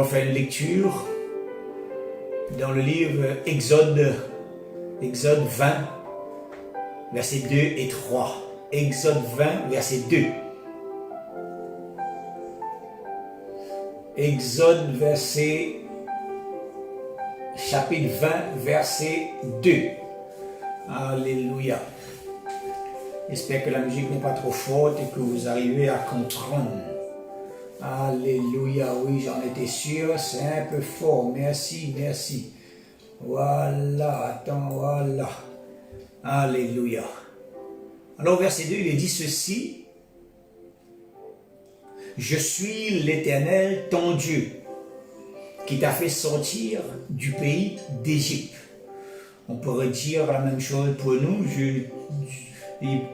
On fait une lecture dans le livre Exode 20, versets 2 et 3. Exode 20, verset 2. Exode chapitre 20, verset 2. Alléluia. J'espère que la musique n'est pas trop forte et que vous arrivez à comprendre. Alléluia, oui, j'en étais sûr, c'est un peu fort, merci. Voilà, voilà. Alléluia. Alors, verset 2, il est dit ceci. Je suis l'Éternel, ton Dieu, qui t'a fait sortir du pays d'Égypte. On pourrait dire la même chose pour nous.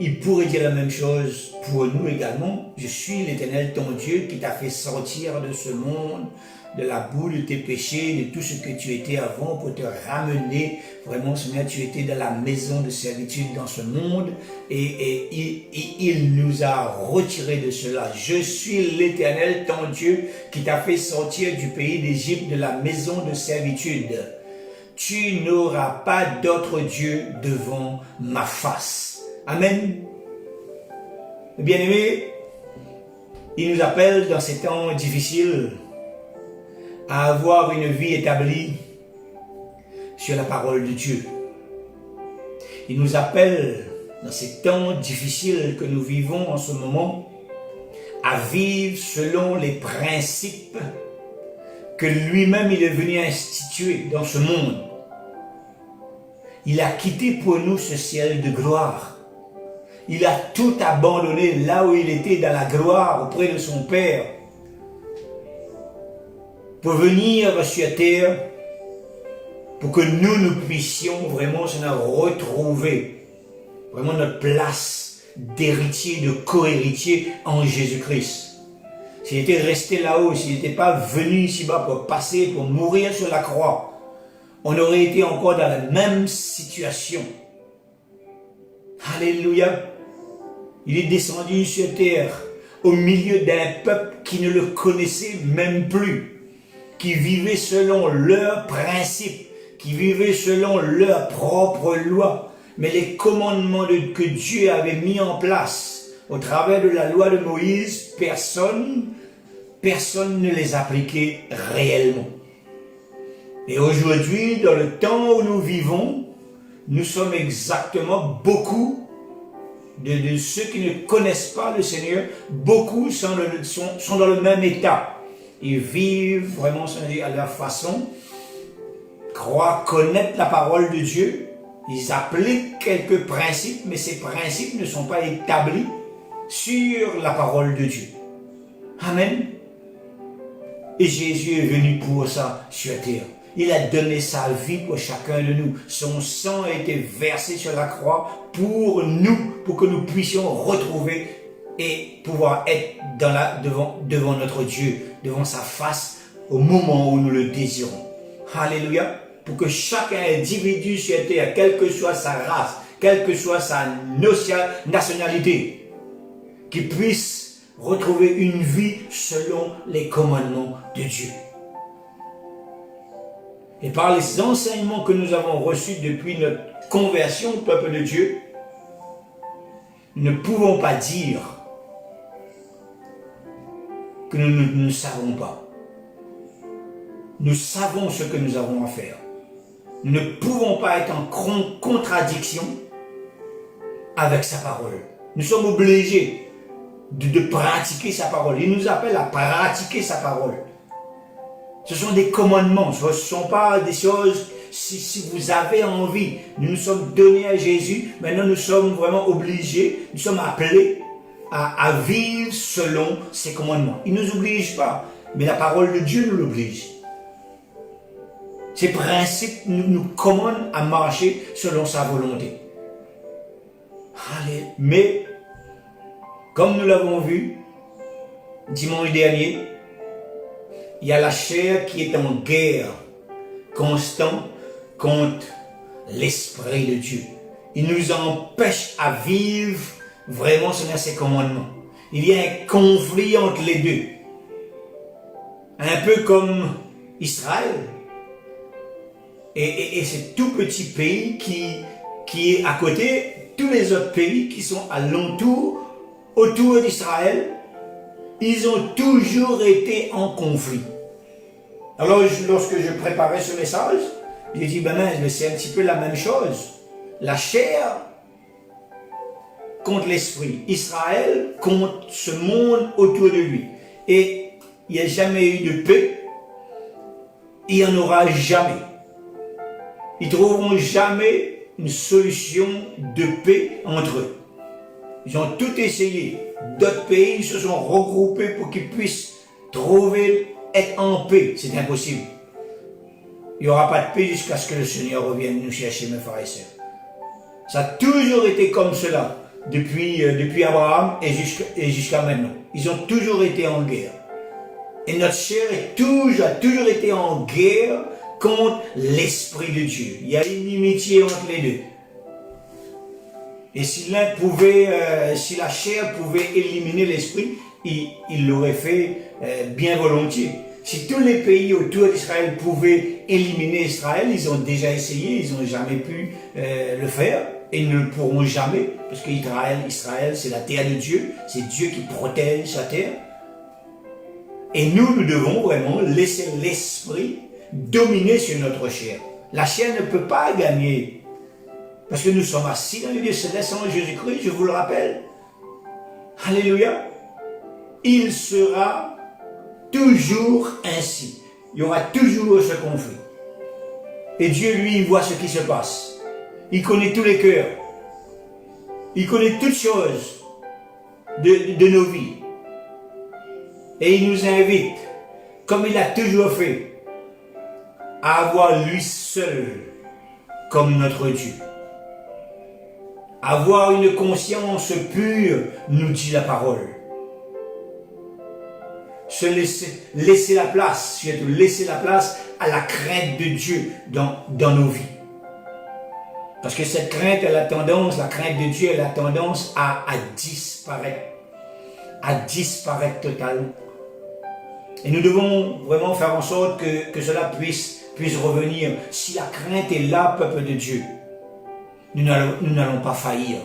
Il pourrait dire la même chose pour nous également. Je suis l'Éternel, ton Dieu, qui t'a fait sortir de ce monde, de la boue de tes péchés, de tout ce que tu étais avant pour te ramener. Vraiment, Seigneur, tu étais dans la maison de servitude dans ce monde et il nous a retirés de cela. Je suis l'Éternel, ton Dieu, qui t'a fait sortir du pays d'Égypte, de la maison de servitude. Tu n'auras pas d'autre Dieu devant ma face. Amen. Bien-aimés, il nous appelle dans ces temps difficiles à avoir une vie établie sur la parole de Dieu. Il nous appelle dans ces temps difficiles que nous vivons en ce moment à vivre selon les principes que lui-même il est venu instituer dans ce monde. Il a quitté pour nous ce ciel de gloire. Il a tout abandonné là où il était dans la gloire auprès de son Père pour venir sur terre pour que nous puissions vraiment retrouver vraiment notre place d'héritier, de co-héritier en Jésus-Christ. S'il était resté là-haut, s'il n'était pas venu ici-bas pour passer, pour mourir sur la croix, on aurait été encore dans la même situation. Alléluia. Il est descendu sur terre au milieu d'un peuple qui ne le connaissait même plus, qui vivait selon leurs principes, qui vivait selon leurs propres lois. Mais les commandements que Dieu avait mis en place au travers de la loi de Moïse, personne ne les appliquait réellement. Et aujourd'hui, dans le temps où nous vivons, nous sommes exactement beaucoup de ceux qui ne connaissent pas le Seigneur, beaucoup sont dans le même état. Ils vivent vraiment à leur façon, croient connaître la parole de Dieu. Ils appliquent quelques principes, mais ces principes ne sont pas établis sur la parole de Dieu. Amen. Et Jésus est venu pour ça sur terre. Il a donné sa vie pour chacun de nous. Son sang a été versé sur la croix pour nous, pour que nous puissions retrouver et pouvoir être devant notre Dieu, devant sa face au moment où nous le désirons. Alléluia. Pour que chaque individu sur terre, quelle que soit sa race, quelle que soit sa nationalité, qu'il puisse retrouver une vie selon les commandements de Dieu. Et par les enseignements que nous avons reçus depuis notre conversion au peuple de Dieu, nous ne pouvons pas dire que nous ne savons pas. Nous savons ce que nous avons à faire. Nous ne pouvons pas être en contradiction avec sa parole. Nous sommes obligés de pratiquer sa parole. Il nous appelle à pratiquer sa parole. Ce sont des commandements, ce ne sont pas des choses, si vous avez envie, nous nous sommes donnés à Jésus, maintenant nous sommes vraiment obligés, nous sommes appelés à vivre selon ses commandements. Il ne nous oblige pas, mais la parole de Dieu nous l'oblige. Ces principes nous commandent à marcher selon sa volonté. Allez, mais, comme nous l'avons vu dimanche dernier, il y a la chair qui est en guerre constante contre l'Esprit de Dieu. Il nous empêche à vivre vraiment selon ses commandements. Il y a un conflit entre les deux. un peu comme Israël. Et ce tout petit pays qui est à côté, tous les autres pays qui sont alentour, autour d'Israël, ils ont toujours été en conflit. Alors, lorsque je préparais ce message, j'ai dit, mais c'est un petit peu la même chose. La chair contre l'esprit. Israël contre ce monde autour de lui. Et il n'y a jamais eu de paix. Il n'y en aura jamais. Ils ne trouveront jamais une solution de paix entre eux. Ils ont tout essayé. D'autres pays se sont regroupés pour qu'ils puissent être en paix. C'est impossible. Il n'y aura pas de paix jusqu'à ce que le Seigneur revienne nous chercher, mes frères et sœurs. Ça a toujours été comme cela, depuis Abraham et jusqu'à maintenant. Ils ont toujours été en guerre. Et notre chair a toujours été en guerre contre l'Esprit de Dieu. Il y a une inimitié entre les deux. Et si la chair pouvait éliminer l'Esprit, il l'aurait fait bien volontiers. Si tous les pays autour d'Israël pouvaient éliminer Israël, ils ont déjà essayé, ils n'ont jamais pu le faire. Et ils ne le pourront jamais, parce qu'Israël, c'est la terre de Dieu, c'est Dieu qui protège sa terre. Et nous devons vraiment laisser l'Esprit dominer sur notre chair. La chair ne peut pas gagner, parce que nous sommes assis dans les lieux célestes en Jésus-Christ, je vous le rappelle. Alléluia. Il sera toujours ainsi. Il y aura toujours ce conflit. Et Dieu, lui, il voit ce qui se passe. Il connaît tous les cœurs. Il connaît toutes choses de nos vies. Et il nous invite, comme il a toujours fait, à avoir lui seul comme notre Dieu. Avoir une conscience pure, nous dit la parole. Laisser la place, surtout laisser la place à la crainte de Dieu dans nos vies. Parce que cette crainte, la crainte de Dieu, elle a tendance à disparaître totalement. Et nous devons vraiment faire en sorte que cela puisse revenir. Si la crainte est là, peuple de Dieu, nous n'allons pas faillir.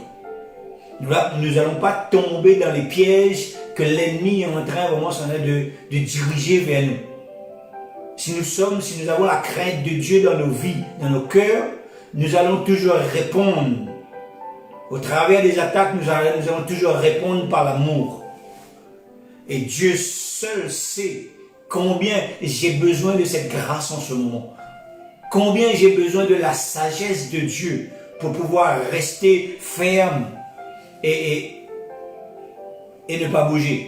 Nous n'allons pas tomber dans les pièges que l'ennemi est en train vraiment de diriger vers nous. Si nous avons la crainte de Dieu dans nos vies, dans nos cœurs, nous allons toujours répondre. Au travers des attaques, nous allons toujours répondre par l'amour. Et Dieu seul sait combien j'ai besoin de cette grâce en ce moment. Combien j'ai besoin de la sagesse de Dieu pour pouvoir rester ferme et ne pas bouger.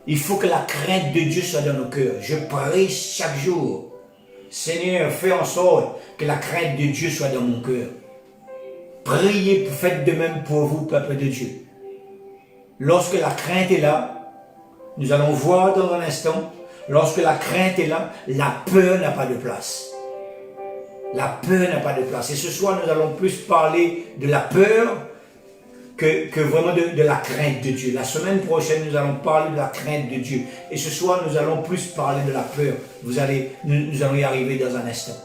Il faut que la crainte de Dieu soit dans nos cœurs. Je prie chaque jour. Seigneur, fais en sorte que la crainte de Dieu soit dans mon cœur. Priez, faites de même pour vous, peuple de Dieu. Lorsque la crainte est là, nous allons voir dans un instant, lorsque la crainte est là, la peur n'a pas de place. La peur n'a pas de place. Et ce soir, nous allons plus parler de la peur que vraiment de la crainte de Dieu. La semaine prochaine, nous allons parler de la crainte de Dieu. Et ce soir, nous allons plus parler de la peur. Nous allons y arriver dans un instant.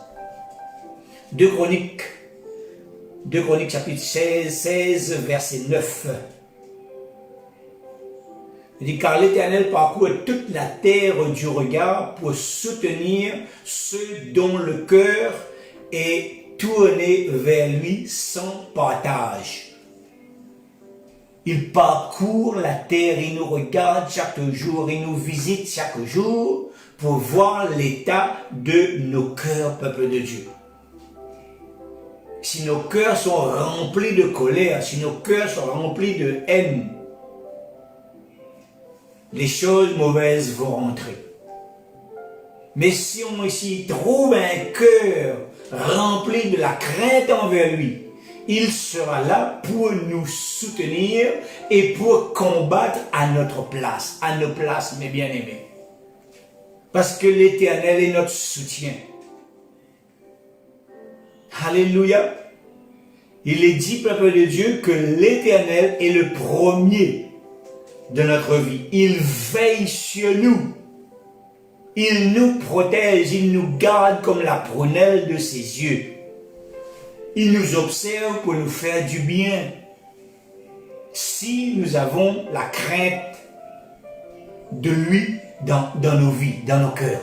2 Chroniques chapitre 16, verset 9. Il dit, car l'Éternel parcourt toute la terre du regard pour soutenir ceux dont le cœur est tourné vers lui sans partage. Il parcourt la terre, il nous regarde chaque jour, il nous visite chaque jour pour voir l'état de nos cœurs, peuple de Dieu. Si nos cœurs sont remplis de colère, si nos cœurs sont remplis de haine, les choses mauvaises vont rentrer. Mais si on ici trouve un cœur rempli de la crainte envers lui, il sera là pour nous soutenir et pour combattre à notre place, à nos places, mes bien-aimés. Parce que l'Éternel est notre soutien. Alléluia. Il est dit, peuple de Dieu, que l'Éternel est le premier de notre vie. Il veille sur nous. Il nous protège, il nous garde comme la prunelle de ses yeux. Il nous observe pour nous faire du bien. Si nous avons la crainte de lui dans nos vies, dans nos cœurs.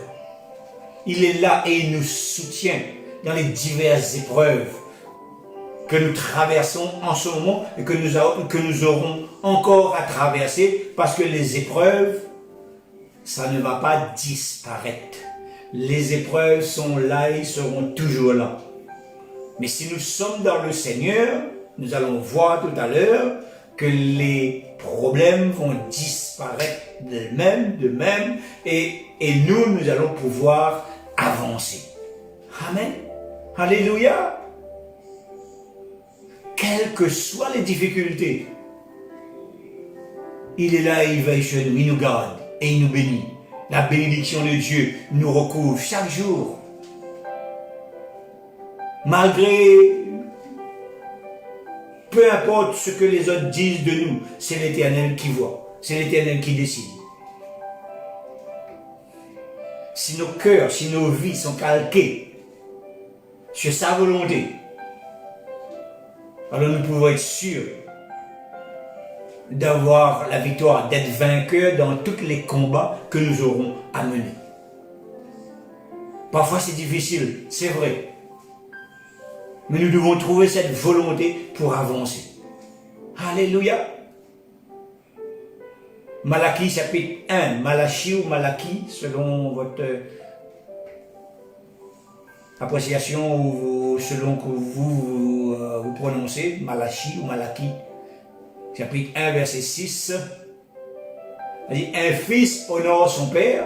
Il est là et il nous soutient dans les diverses épreuves que nous traversons en ce moment et que nous aurons encore à traverser, parce que les épreuves, ça ne va pas disparaître. Les épreuves sont là et seront toujours là. Mais si nous sommes dans le Seigneur, nous allons voir tout à l'heure que les problèmes vont disparaître de même, et nous allons pouvoir avancer. Amen. Alléluia. Quelles que soient les difficultés, il est là et il veille sur nous, il nous garde et il nous bénit. La bénédiction de Dieu nous recouvre chaque jour. Malgré, peu importe ce que les autres disent de nous, c'est l'Éternel qui voit, c'est l'Éternel qui décide. Si nos cœurs, si nos vies sont calquées sur sa volonté, alors nous pouvons être sûrs d'avoir la victoire, d'être vainqueurs dans tous les combats que nous aurons à mener. Parfois c'est difficile, c'est vrai. Mais nous devons trouver cette volonté pour avancer. Alléluia. Malachie chapitre 1, Malachie ou Malachie, selon votre appréciation ou selon que vous prononcez, Malachie ou Malachie, chapitre 1, verset 6. Il dit, un fils honore son père,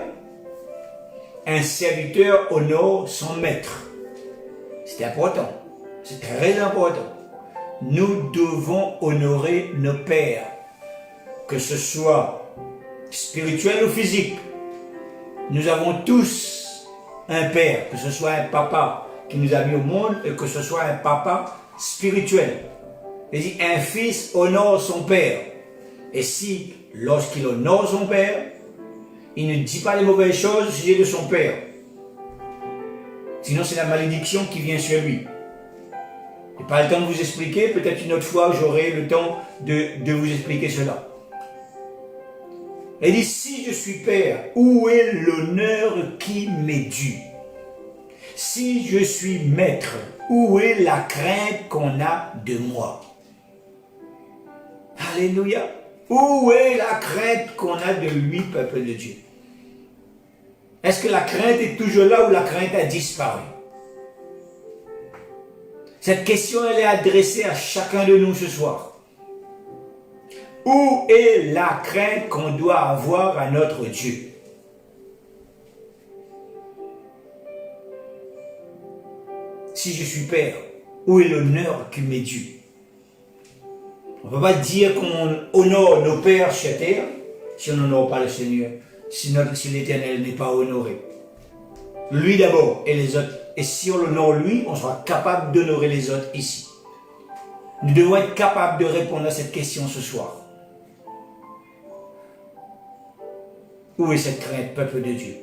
un serviteur honore son maître. C'est important, c'est très important. Nous devons honorer nos pères, que ce soit spirituel ou physique. Nous avons tous un père, que ce soit un papa qui nous a mis au monde et que ce soit un papa spirituel. Il dit, un fils honore son père. Et si, lorsqu'il honore son père, il ne dit pas les mauvaises choses au sujet de son père, sinon c'est la malédiction qui vient sur lui. Je n'ai pas le temps de vous expliquer, peut-être une autre fois j'aurai le temps de vous expliquer cela. Il dit, si je suis père, où est l'honneur qui m'est dû? Si je suis maître, où est la crainte qu'on a de moi? Alléluia. Où est la crainte qu'on a de lui, peuple de Dieu? Est-ce que la crainte est toujours là ou la crainte a disparu? Cette question, elle est adressée à chacun de nous ce soir. Où est la crainte qu'on doit avoir à notre Dieu? Si je suis père, où est l'honneur qui m'est dû? On ne peut pas dire qu'on honore nos pères sur terre si on n'honore pas le Seigneur, si l'Éternel n'est pas honoré. Lui d'abord et les autres. Et si on l'honore lui, on sera capable d'honorer les autres ici. Nous devons être capables de répondre à cette question ce soir. Où est cette crainte, peuple de Dieu?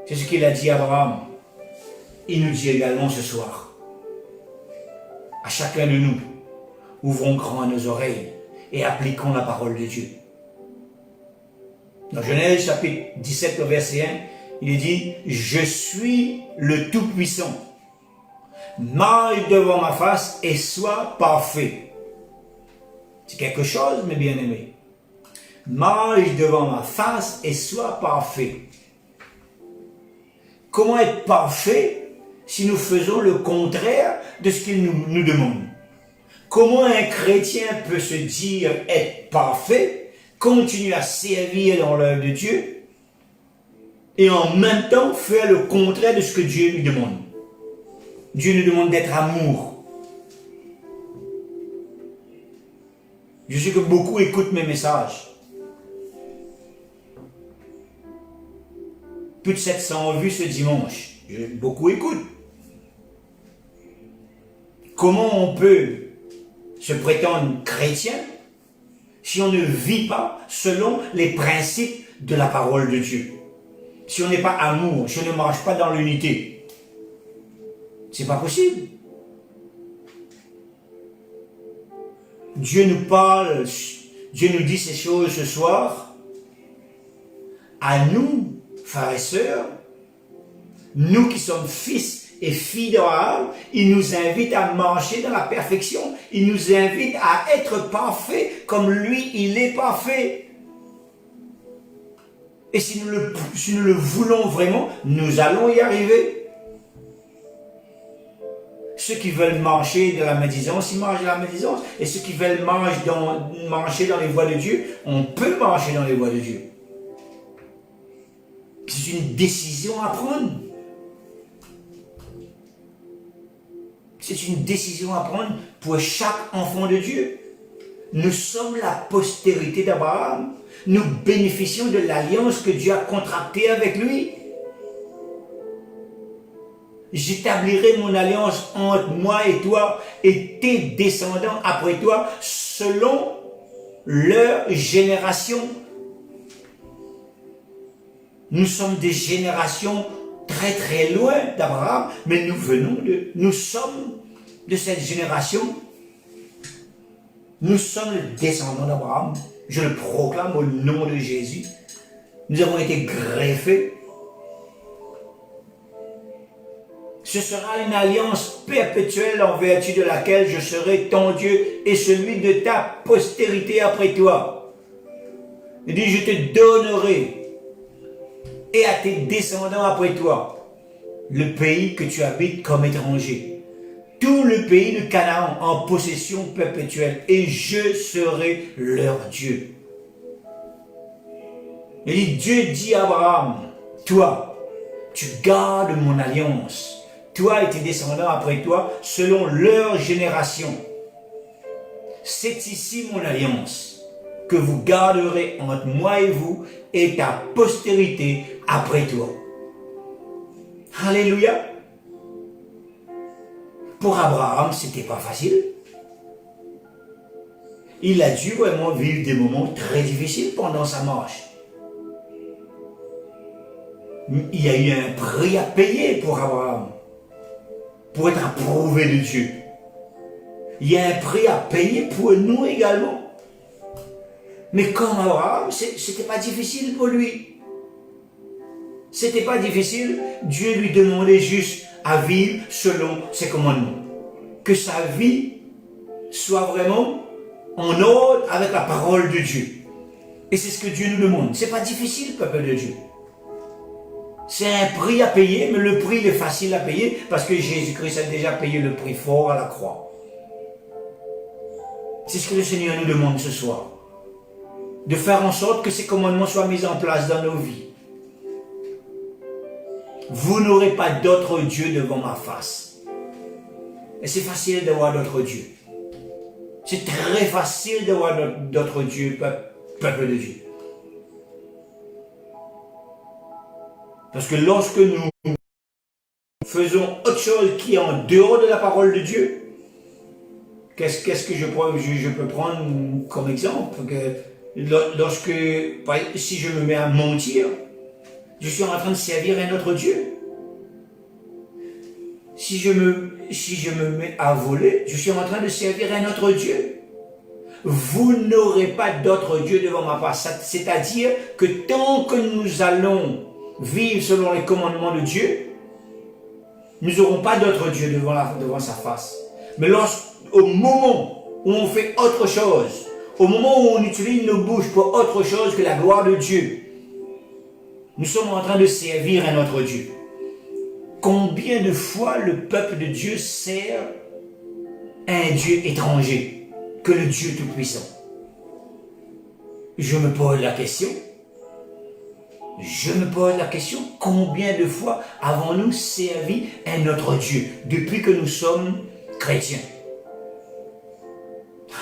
C'est ce qu'il a dit à Abraham. Il nous dit également ce soir. À chacun de nous, ouvrons grand nos oreilles et appliquons la parole de Dieu. Dans Genèse chapitre 17, verset 1, il est dit, « Je suis le Tout-Puissant. Marche devant ma face et sois parfait. » C'est quelque chose, mes bien-aimés. Marche devant ma face et sois parfait. Comment être parfait si nous faisons le contraire de ce qu'il nous demande? Comment un chrétien peut se dire être parfait, continuer à servir dans l'œuvre de Dieu et en même temps faire le contraire de ce que Dieu lui demande? Dieu nous demande d'être amour. Je sais que beaucoup écoutent mes messages. Plus de 700 vues ce dimanche. Beaucoup écoutent. Comment on peut se prétendre chrétien si on ne vit pas selon les principes de la parole de Dieu. Si on n'est pas amour, si on ne marche pas dans l'unité. C'est pas possible. Dieu nous parle, Dieu nous dit ces choses ce soir. À nous, frères et sœurs, nous qui sommes fils et filles d'Abraham, il nous invite à marcher dans la perfection. Il nous invite à être parfaits comme lui, il est parfait. Et si nous le voulons vraiment, nous allons y arriver. Ceux qui veulent marcher dans la médisance, ils marchent dans la médisance. Et ceux qui veulent marcher dans les voies de Dieu, on peut marcher dans les voies de Dieu. C'est une décision à prendre. C'est une décision à prendre pour chaque enfant de Dieu. Nous sommes la postérité d'Abraham. Nous bénéficions de l'alliance que Dieu a contractée avec lui. J'établirai mon alliance entre moi et toi et tes descendants après toi selon leur génération. Nous sommes des générations très très loin d'Abraham, mais nous sommes de cette génération. Nous sommes les descendants d'Abraham. Je le proclame au nom de Jésus. Nous avons été greffés. Ce sera une alliance perpétuelle en vertu de laquelle je serai ton Dieu et celui de ta postérité après toi. Il dit, je te donnerai et à tes descendants après toi le pays que tu habites comme étranger. Tout le pays de Canaan en possession perpétuelle et je serai leur Dieu. Il dit, Dieu dit à Abraham, toi, tu gardes mon alliance. Toi et tes descendants après toi, selon leur génération. C'est ici mon alliance, que vous garderez entre moi et vous, et ta postérité après toi. Alléluia. Pour Abraham, c'était pas facile. Il a dû vraiment vivre des moments très difficiles pendant sa marche. Il y a eu un prix à payer pour Abraham, pour être approuvé de Dieu. Il y a un prix à payer pour nous également. Mais comme Abraham, c'était pas difficile pour lui. C'était pas difficile. Dieu lui demandait juste à vivre selon ses commandements. Que sa vie soit vraiment en ordre avec la parole de Dieu. Et c'est ce que Dieu nous demande. C'est pas difficile, peuple de Dieu. C'est un prix à payer, mais le prix est facile à payer parce que Jésus-Christ a déjà payé le prix fort à la croix. C'est ce que le Seigneur nous demande ce soir. De faire en sorte que ces commandements soient mis en place dans nos vies. Vous n'aurez pas d'autre Dieu devant ma face. Et c'est facile d'avoir d'autres dieux. C'est très facile d'avoir d'autres dieux, peuple de Dieu. Parce que lorsque nous faisons autre chose qui est en dehors de la parole de Dieu, qu'est-ce que je peux prendre comme exemple? Si je me mets à mentir, je suis en train de servir un autre Dieu. Si je me mets à voler, je suis en train de servir un autre Dieu. Vous n'aurez pas d'autre Dieu devant ma face. C'est-à-dire que tant que nous allons vivre selon les commandements de Dieu, nous n'aurons pas d'autre Dieu devant sa face. Mais au moment où on fait autre chose, au moment où on utilise nos bouches pour autre chose que la gloire de Dieu, nous sommes en train de servir un autre Dieu. Combien de fois le peuple de Dieu sert un Dieu étranger que le Dieu Tout-Puissant? Je me pose la question. Combien de fois avons-nous servi un autre Dieu depuis que nous sommes chrétiens?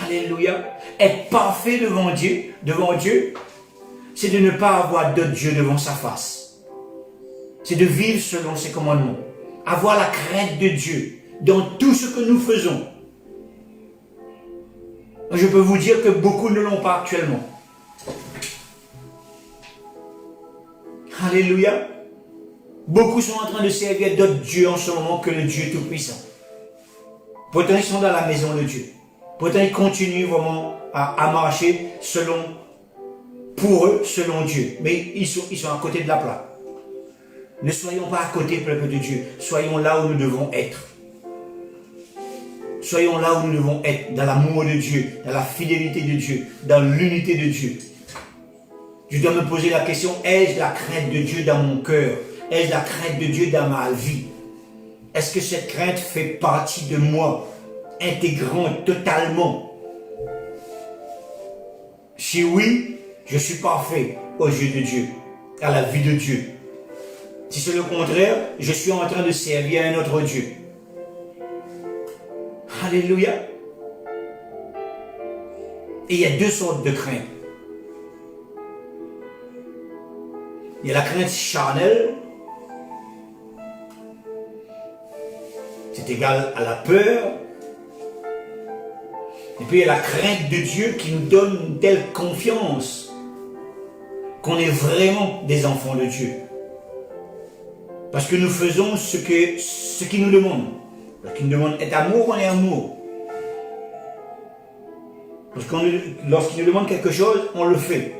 Alléluia. Être parfait devant Dieu, c'est de ne pas avoir d'autre Dieu devant sa face. C'est de vivre selon ses commandements. Avoir la crainte de Dieu dans tout ce que nous faisons. Je peux vous dire que beaucoup ne l'ont pas actuellement. Alléluia. Beaucoup sont en train de servir d'autres dieux en ce moment que le Dieu Tout-Puissant. Pourtant, ils sont dans la maison de Dieu. Pourtant, ils continuent vraiment à marcher pour eux, selon Dieu. Mais ils sont à côté de la plaque. Ne soyons pas à côté, peuple de Dieu. Soyons là où nous devons être. Soyons là où nous devons être, dans l'amour de Dieu, dans la fidélité de Dieu, dans l'unité de Dieu. Je dois me poser la question, ai-je la crainte de Dieu dans mon cœur? Ai-je la crainte de Dieu dans ma vie? Est-ce que cette crainte fait partie de moi, intégrante totalement? Si oui, je suis parfait aux yeux de Dieu, à la vie de Dieu. Si c'est le contraire, je suis en train de servir un autre Dieu. Alléluia. Et il y a deux sortes de crainte. Il y a la crainte charnelle. C'est égal à la peur. Et puis il y a la crainte de Dieu qui nous donne une telle confiance qu'on est vraiment des enfants de Dieu. Parce que nous faisons ce qu'il nous demande. Lorsqu'il nous demande est amour, on est amour. Lorsqu'il nous demande quelque chose, on le fait.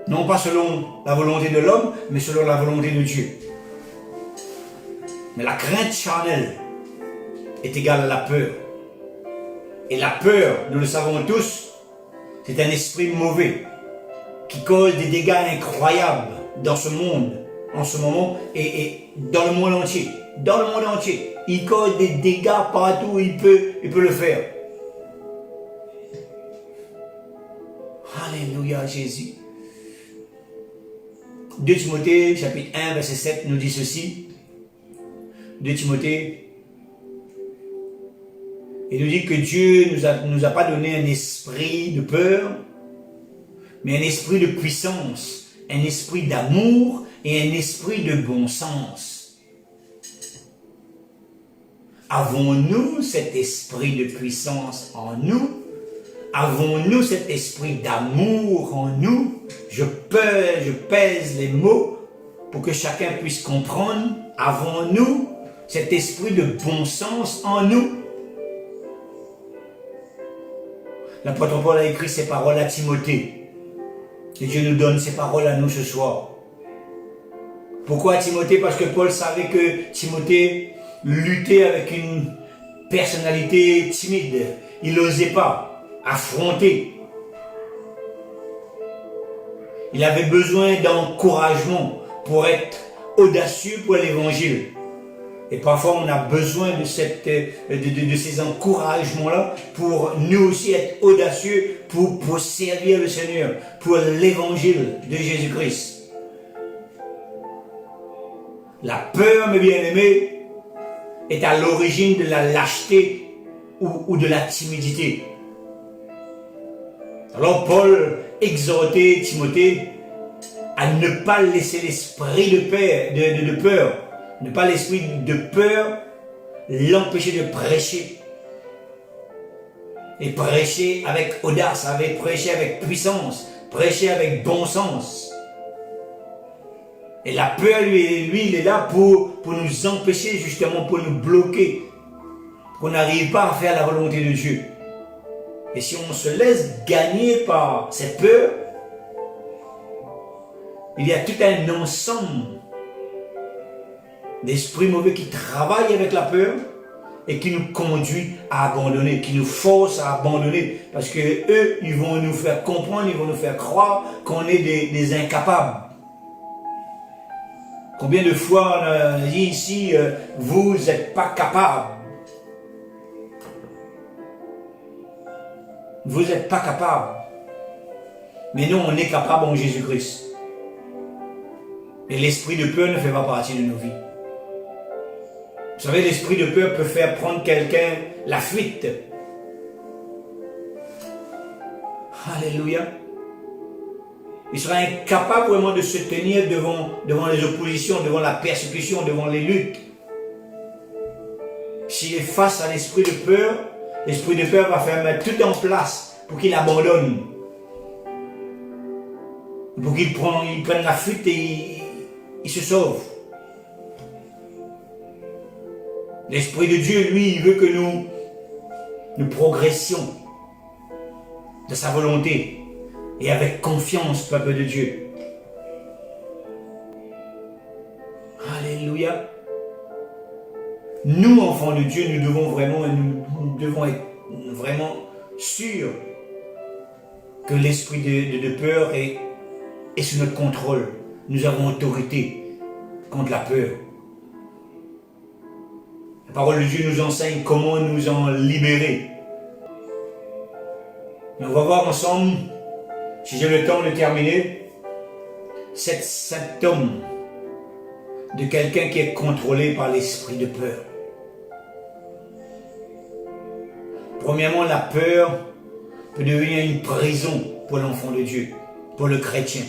Non pas selon la volonté de l'homme, mais selon la volonté de Dieu. Mais la crainte charnelle est égale à la peur. Et la peur, nous le savons tous, c'est un esprit mauvais qui cause des dégâts incroyables dans ce monde, en ce moment, et dans le monde entier. Dans le monde entier. Il cause des dégâts partout où il peut le faire. Alléluia Jésus. 2 Timothée, chapitre 1, verset 7, nous dit ceci. 2 Timothée, il nous dit que Dieu nous a pas donné un esprit de peur, mais un esprit de puissance, un esprit d'amour et un esprit de bon sens. Avons-nous cet esprit de puissance en nous? Avons-nous cet esprit d'amour en nous? Je pèse les mots pour que chacun puisse comprendre. Avons-nous cet esprit de bon sens en nous? L'apôtre Paul a écrit ces paroles à Timothée. Et Dieu nous donne ces paroles à nous ce soir. Pourquoi Timothée? Parce que Paul savait que Timothée luttait avec une personnalité timide. Il n'osait pas affronter. Il avait besoin d'encouragement pour être audacieux pour l'évangile. Et parfois on a besoin de ces encouragements-là pour nous aussi être audacieux pour servir le Seigneur, pour l'évangile de Jésus-Christ. La peur, mes bien-aimés, est à l'origine de la lâcheté ou de la timidité. Alors Paul exhortait Timothée à ne pas laisser l'esprit de peur, ne pas l'esprit de peur l'empêcher de prêcher. Et prêcher avec audace, prêcher avec puissance, prêcher avec bon sens. Et la peur, lui, il est là pour nous empêcher, justement, pour nous bloquer, qu'on n'arrive pas à faire la volonté de Dieu. Et si on se laisse gagner par cette peur, il y a tout un ensemble d'esprits mauvais qui travaillent avec la peur et qui nous conduit à abandonner, qui nous force à abandonner. Parce que eux, ils vont nous faire comprendre, ils vont nous faire croire qu'on est des incapables. Combien de fois on a dit ici, vous n'êtes pas capable. Vous n'êtes pas capable. Mais nous, on est capable en Jésus-Christ. Et l'esprit de peur ne fait pas partie de nos vies. Vous savez, l'esprit de peur peut faire prendre quelqu'un la fuite. Alléluia. Il sera incapable vraiment de se tenir devant les oppositions, devant la persécution, devant les luttes. S'il est face à l'esprit de peur, L'esprit de peur va faire mettre tout en place pour qu'il abandonne. Pour qu'il prenne la fuite et il se sauve. L'Esprit de Dieu, lui, il veut que nous progressions de sa volonté et avec confiance, peuple de Dieu. Alléluia. Nous, enfants de Dieu, nous devons être vraiment sûrs que l'esprit de peur est sous notre contrôle. Nous avons autorité contre la peur. La parole de Dieu nous enseigne comment nous en libérer. Et on va voir ensemble, si j'ai le temps de terminer, 7 symptômes de quelqu'un qui est contrôlé par l'esprit de peur. Premièrement, la peur peut devenir une prison pour l'enfant de Dieu, pour le chrétien.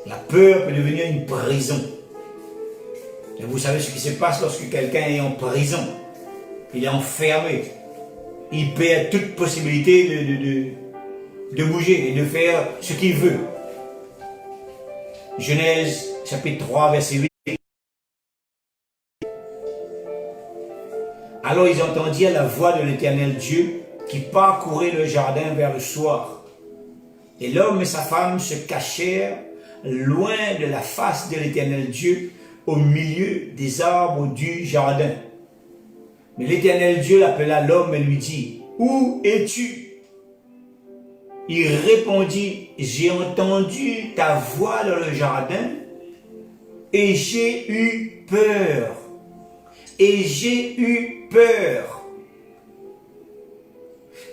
La peur peut devenir une prison. Et vous savez ce qui se passe lorsque quelqu'un est en prison. Il est enfermé. Il perd toute possibilité de bouger et de faire ce qu'il veut. Genèse chapitre 3, verset 8. Alors ils entendirent la voix de l'Éternel Dieu qui parcourait le jardin vers le soir. Et l'homme et sa femme se cachèrent loin de la face de l'Éternel Dieu au milieu des arbres du jardin. Mais l'Éternel Dieu appela l'homme et lui dit, « Où es-tu » Il répondit, « J'ai entendu ta voix dans le jardin et j'ai eu peur. Et j'ai eu peur. »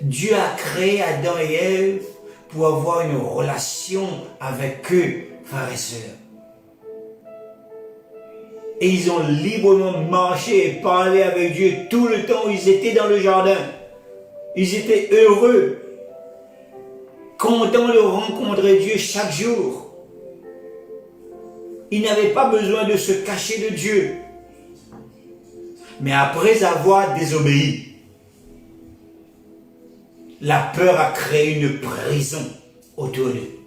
Dieu a créé Adam et Ève pour avoir une relation avec eux, frères et sœurs. Et ils ont librement marché et parlé avec Dieu tout le temps où ils étaient dans le jardin. Ils étaient heureux, contents de rencontrer Dieu chaque jour. Ils n'avaient pas besoin de se cacher de Dieu. Mais après avoir désobéi, la peur a créé une prison autour d'eux.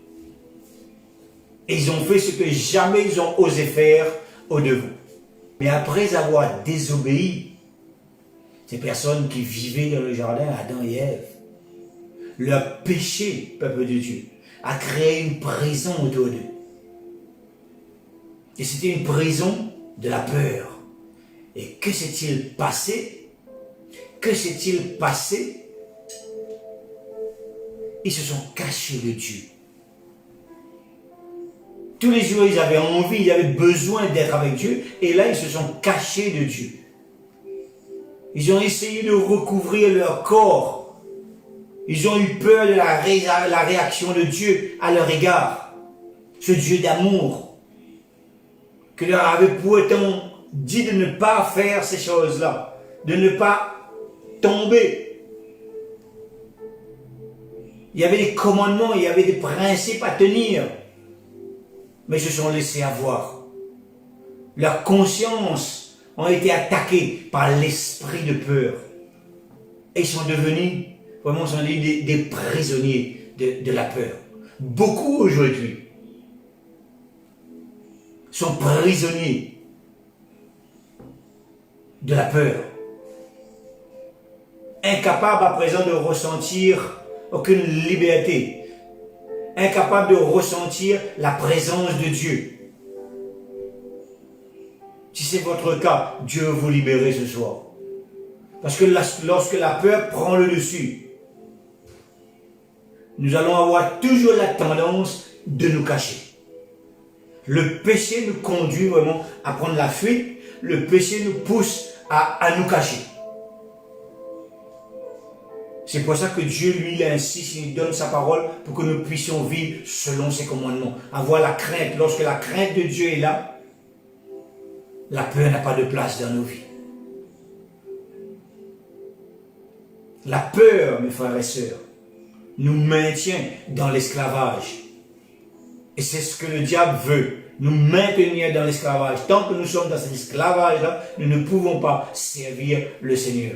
Et ils ont fait ce que jamais ils ont osé faire au-devant. Mais après avoir désobéi, ces personnes qui vivaient dans le jardin, Adam et Ève, leur péché, peuple de Dieu, a créé une prison autour d'eux. Et c'était une prison de la peur. Et que s'est-il passé? Que s'est-il passé? Ils se sont cachés de Dieu. Tous les jours, ils avaient envie, ils avaient besoin d'être avec Dieu. Et là, ils se sont cachés de Dieu. Ils ont essayé de recouvrir leur corps. Ils ont eu peur de la réaction de Dieu à leur égard. Ce Dieu d'amour, que leur avait pourtant dit de ne pas faire ces choses-là, de ne pas tomber. Il y avait des commandements, il y avait des principes à tenir, mais ils se sont laissés avoir. Leurs consciences ont été attaquées par l'esprit de peur. Et ils sont devenus, vraiment, des prisonniers de la peur. Beaucoup aujourd'hui sont prisonniers de la peur. Incapables à présent de ressentir aucune liberté. Incapables de ressentir la présence de Dieu. Si c'est votre cas, Dieu veut vous libérer ce soir. Parce que lorsque la peur prend le dessus, nous allons avoir toujours la tendance de nous cacher. Le péché nous conduit vraiment à prendre la fuite. Le péché nous pousse à nous cacher. C'est pour ça que Dieu, lui, il insiste, il donne sa parole pour que nous puissions vivre selon ses commandements. Avoir la crainte. Lorsque la crainte de Dieu est là, la peur n'a pas de place dans nos vies. La peur, mes frères et sœurs, nous maintient dans l'esclavage. Et c'est ce que le diable veut, nous maintenir dans l'esclavage. Tant que nous sommes dans cet esclavage-là, nous ne pouvons pas servir le Seigneur.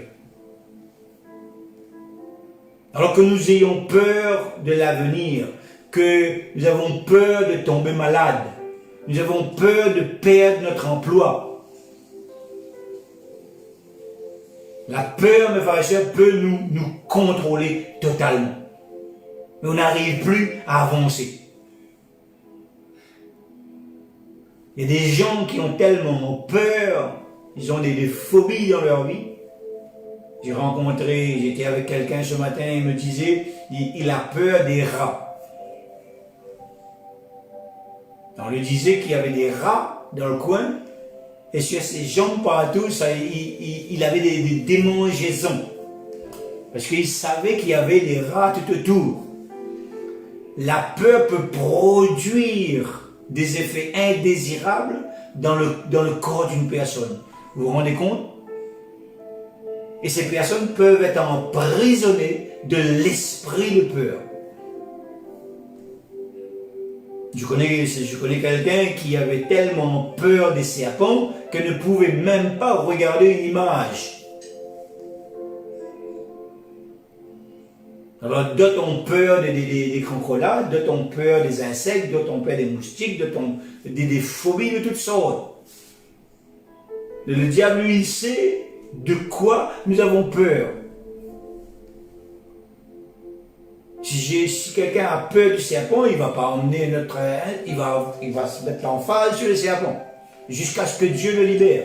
Alors que nous ayons peur de l'avenir, que nous avons peur de tomber malade, nous avons peur de perdre notre emploi. La peur, mes frères et sœurs, peut nous contrôler totalement. Mais on n'arrive plus à avancer. Il y a des gens qui ont tellement peur, ils ont des phobies dans leur vie. J'étais avec quelqu'un ce matin, il me disait, il a peur des rats. On lui disait qu'il y avait des rats dans le coin, et sur ses jambes partout, il avait des démangeaisons. Parce qu'il savait qu'il y avait des rats tout autour. La peur peut produire des effets indésirables dans le corps d'une personne. Vous vous rendez compte? Et ces personnes peuvent être emprisonnées de l'esprit de peur. Je connais quelqu'un qui avait tellement peur des serpents qu'elle ne pouvait même pas regarder une image. Alors d'autres ont peur des cancrelats, d'autres ont peur des insectes, d'autres ont peur des moustiques, d'autres ont des phobies de toutes sortes. Le diable, lui, il sait de quoi nous avons peur. Si quelqu'un a peur du serpent, il ne va pas emmener il va se mettre l'emphase sur le serpent, jusqu'à ce que Dieu le libère.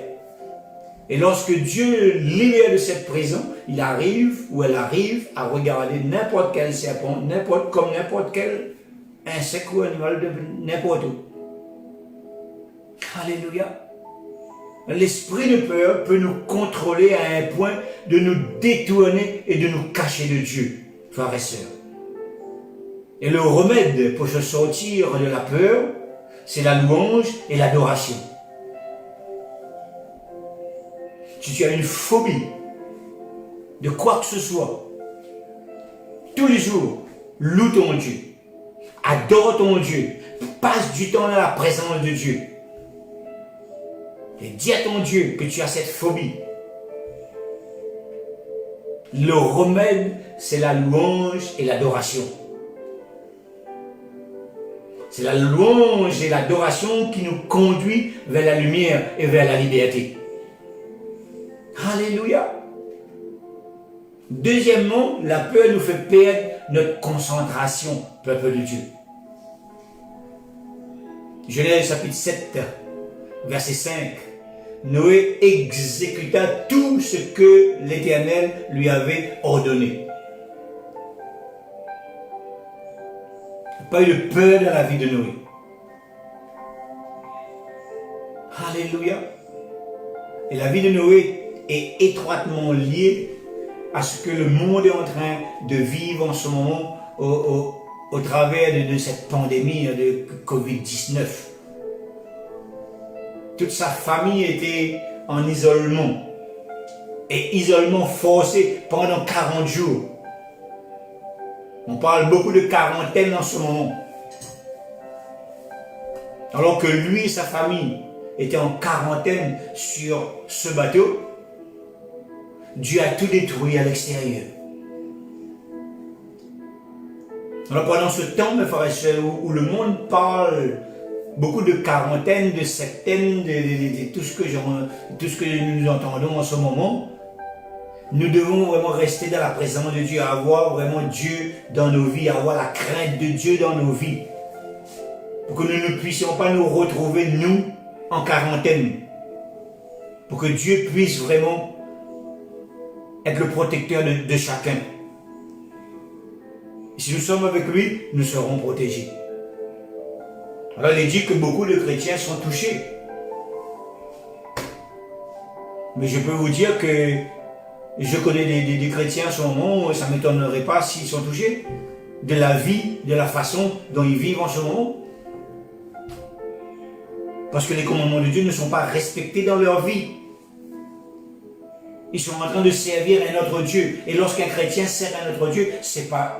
Et lorsque Dieu le libère de cette prison, il arrive ou elle arrive à regarder n'importe quel serpent, comme n'importe quel insecte ou animal de n'importe où. Alléluia. L'esprit de peur peut nous contrôler à un point de nous détourner et de nous cacher de Dieu, frères et sœurs. Et le remède pour se sortir de la peur, c'est la louange et l'adoration. Si tu as une phobie de quoi que ce soit, tous les jours, loue ton Dieu, adore ton Dieu, passe du temps dans la présence de Dieu. Et dis à ton Dieu que tu as cette phobie. Le remède, c'est la louange et l'adoration. C'est la louange et l'adoration qui nous conduit vers la lumière et vers la liberté. Alléluia. Deuxièmement, la peur nous fait perdre notre concentration, peuple de Dieu. Genèse chapitre 7, verset 5. Noé exécuta tout ce que l'Éternel lui avait ordonné. Il n'y a pas eu de peur dans la vie de Noé. Alléluia. Et la vie de Noé est étroitement liée à ce que le monde est en train de vivre en ce moment au travers de cette pandémie de Covid-19. Toute sa famille était en isolement. Et isolement forcé pendant 40 jours. On parle beaucoup de quarantaine en ce moment. Alors que lui et sa famille étaient en quarantaine sur ce bateau, Dieu a tout détruit à l'extérieur. Alors pendant ce temps, mes frères et sœurs, où le monde parle beaucoup de quarantaine, de septaine, de tout ce que nous entendons en ce moment, nous devons vraiment rester dans la présence de Dieu, avoir vraiment Dieu dans nos vies, avoir la crainte de Dieu dans nos vies. Pour que nous ne puissions pas nous retrouver, nous, en quarantaine. Pour que Dieu puisse vraiment être le protecteur de chacun. Et si nous sommes avec lui, nous serons protégés. Alors il est dit que beaucoup de chrétiens sont touchés. Mais je peux vous dire que je connais des chrétiens en ce moment, ça ne m'étonnerait pas s'ils sont touchés de la vie, de la façon dont ils vivent en ce moment. Parce que les commandements de Dieu ne sont pas respectés dans leur vie. Ils sont en train de servir un autre Dieu. Et lorsqu'un chrétien sert un autre Dieu, c'est pas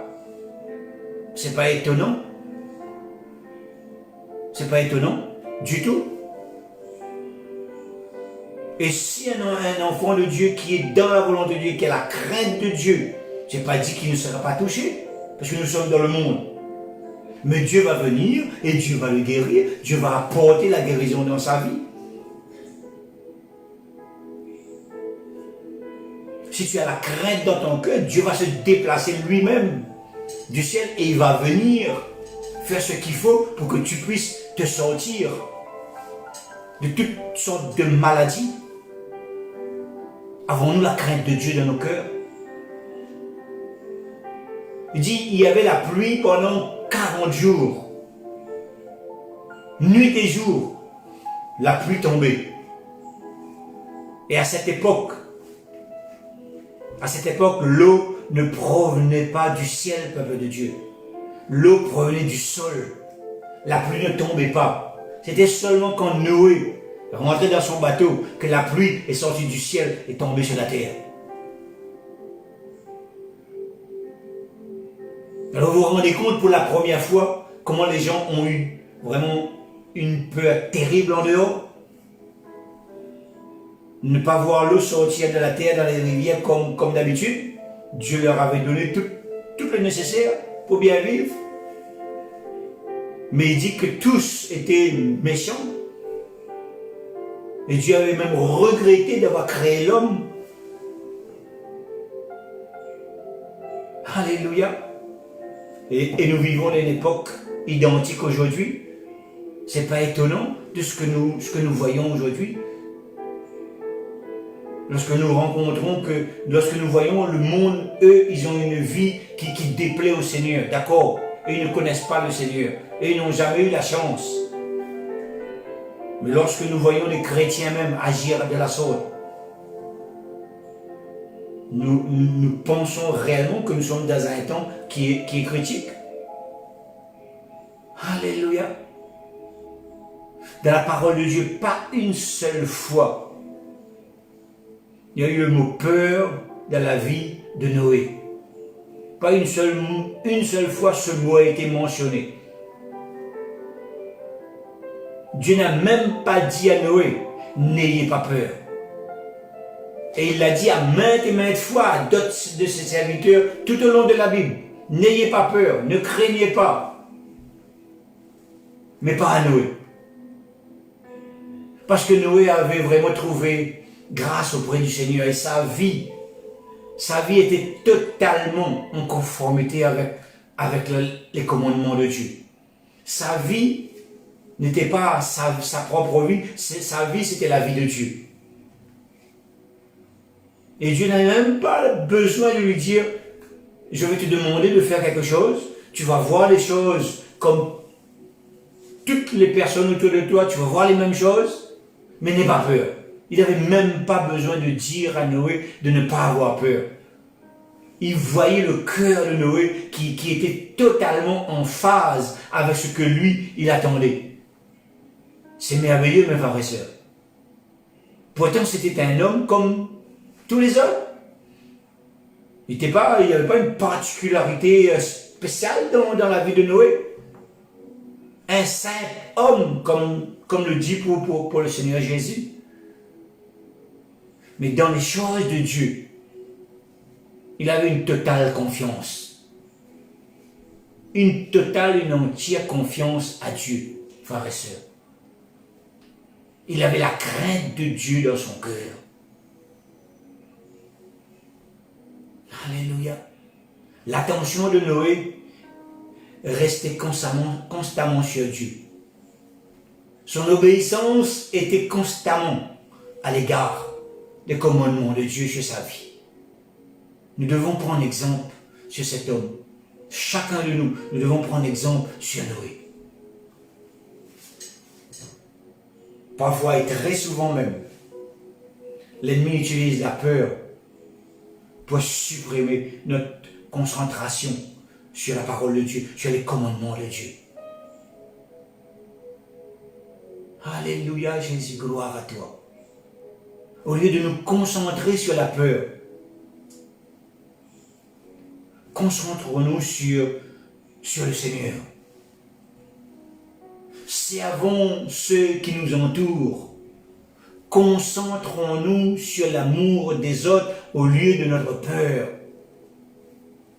étonnant. C'est pas étonnant du tout. Et si un enfant de Dieu qui est dans la volonté de Dieu, qui a la crainte de Dieu, Je n'ai pas dit qu'il ne sera pas touché, parce que nous sommes dans le monde. Mais Dieu va venir et Dieu va le guérir. Dieu va apporter la guérison dans sa vie. Si tu as la crainte dans ton cœur, Dieu va se déplacer lui-même du ciel et il va venir faire ce qu'il faut pour que tu puisses te sortir de toutes sortes de maladies. Avons-nous la crainte de Dieu dans nos cœurs? Il dit, il y avait la pluie pendant 40 jours. Nuit et jour, la pluie tombait. Et à cette époque, l'eau ne provenait pas du ciel, peuple de Dieu. L'eau provenait du sol. La pluie ne tombait pas. C'était seulement quand Noé rentrait dans son bateau que la pluie est sortie du ciel et tombée sur la terre. Alors vous vous rendez compte pour la première fois comment les gens ont eu vraiment une peur terrible en dehors? Ne pas voir l'eau sortir de la terre dans les rivières comme d'habitude. Dieu leur avait donné tout le nécessaire pour bien vivre. Mais il dit que tous étaient méchants. Et Dieu avait même regretté d'avoir créé l'homme. Alléluia. Et nous vivons dans une époque identique aujourd'hui. C'est pas étonnant de ce que nous voyons aujourd'hui. Lorsque nous voyons le monde, eux, ils ont une vie qui déplaît au Seigneur, d'accord? Et ils ne connaissent pas le Seigneur. Et ils n'ont jamais eu la chance. Mais lorsque nous voyons les chrétiens même agir de la sorte, nous pensons réellement que nous sommes dans un temps qui est critique. Alléluia. Dans la parole de Dieu, pas une seule fois, il y a eu le mot peur dans la vie de Noé. Pas une seule fois ce mot a été mentionné. Dieu n'a même pas dit à Noé, n'ayez pas peur. Et il l'a dit à maintes et maintes fois à d'autres de ses serviteurs tout au long de la Bible. N'ayez pas peur, ne craignez pas. Mais pas à Noé. Parce que Noé avait vraiment trouvé grâce auprès du Seigneur et sa vie était totalement en conformité avec les commandements de Dieu. Sa vie n'était pas sa propre vie, sa vie c'était la vie de Dieu. Et Dieu n'avait même pas besoin de lui dire, je vais te demander de faire quelque chose, tu vas voir les choses comme toutes les personnes autour de toi, tu vas voir les mêmes choses, mais n'aie pas peur. Il n'avait même pas besoin de dire à Noé de ne pas avoir peur. Il voyait le cœur de Noé qui était totalement en phase avec ce que lui, il attendait. C'est merveilleux, mes frères et sœurs. Pourtant, c'était un homme comme tous les autres. Il n'y avait pas une particularité spéciale dans la vie de Noé. Un simple homme, comme le dit pour le Seigneur Jésus. Mais dans les choses de Dieu, il avait une totale confiance. Une totale, une entière confiance à Dieu, frères et sœurs. Il avait la crainte de Dieu dans son cœur. Alléluia. L'attention de Noé restait constamment sur Dieu. Son obéissance était constamment à l'égard des commandements de Dieu sur sa vie. Nous devons prendre exemple sur cet homme. Chacun de nous devons prendre exemple sur Noé. Parfois et très souvent même, l'ennemi utilise la peur pour supprimer notre concentration sur la parole de Dieu, sur les commandements de Dieu. Alléluia, Jésus, gloire à toi. Au lieu de nous concentrer sur la peur, concentrons-nous sur le Seigneur. Servons ceux qui nous entourent. Concentrons-nous sur l'amour des autres au lieu de notre peur.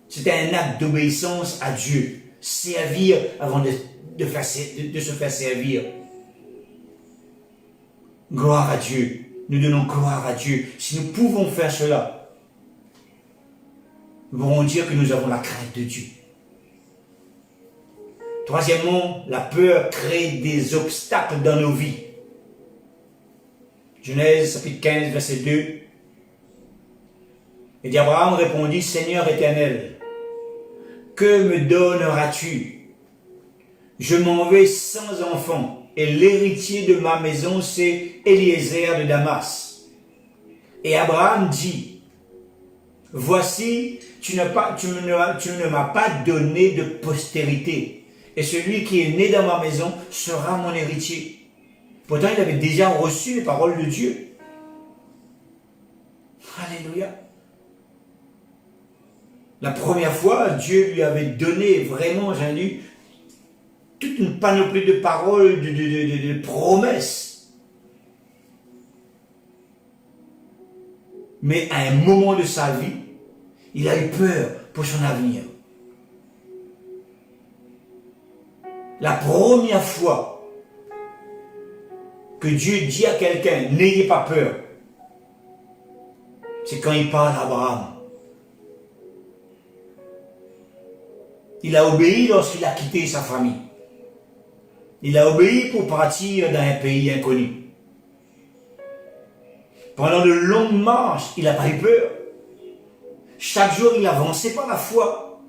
C'était un acte d'obéissance à Dieu. Servir avant de se faire servir. Gloire à Dieu. Nous donnons gloire à Dieu. Si nous pouvons faire cela, nous pourrons dire que nous avons la crainte de Dieu. Troisièmement, la peur crée des obstacles dans nos vies. Genèse chapitre 15, verset 2. Et Abraham répondit, Seigneur éternel, que me donneras-tu? Je m'en vais sans enfant, et l'héritier de ma maison, c'est Eliezer de Damas. Et Abraham dit, voici, tu ne m'as pas donné de postérité, et celui qui est né dans ma maison sera mon héritier. Pourtant, il avait déjà reçu les paroles de Dieu. Alléluia. La première fois, Dieu lui avait donné vraiment, j'ai dit, toute une panoplie de paroles, de promesses. Mais à un moment de sa vie, il a eu peur pour son avenir. La première fois que Dieu dit à quelqu'un, n'ayez pas peur, c'est quand il parle à Abraham. Il a obéi lorsqu'il a quitté sa famille. Il a obéi pour partir dans un pays inconnu. Pendant de longues marches, il n'a pas eu peur. Chaque jour, il avançait par la foi,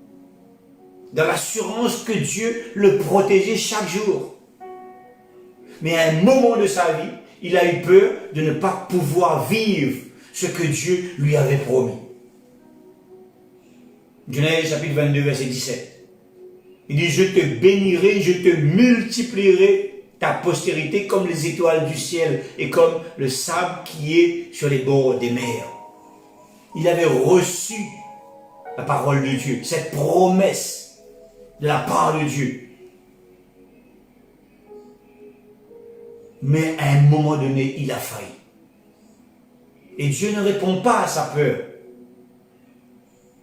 dans l'assurance que Dieu le protégeait chaque jour. Mais à un moment de sa vie, il a eu peur de ne pas pouvoir vivre ce que Dieu lui avait promis. Genèse chapitre 22, verset 17. Il dit, je te bénirai, je te multiplierai ta postérité comme les étoiles du ciel et comme le sable qui est sur les bords des mers. Il avait reçu la parole de Dieu, cette promesse de la part de Dieu. Mais à un moment donné, il a failli. Et Dieu ne répond pas à sa peur.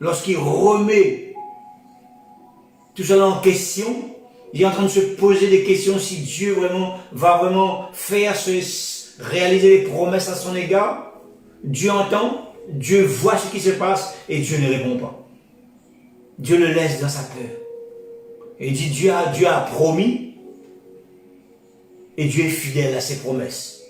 Lorsqu'il remet tout cela en question, il est en train de se poser des questions si Dieu va vraiment réaliser les promesses à son égard. Dieu entend, Dieu voit ce qui se passe et Dieu ne répond pas. Dieu le laisse dans sa peur. Et il dit, Dieu a promis et Dieu est fidèle à ses promesses.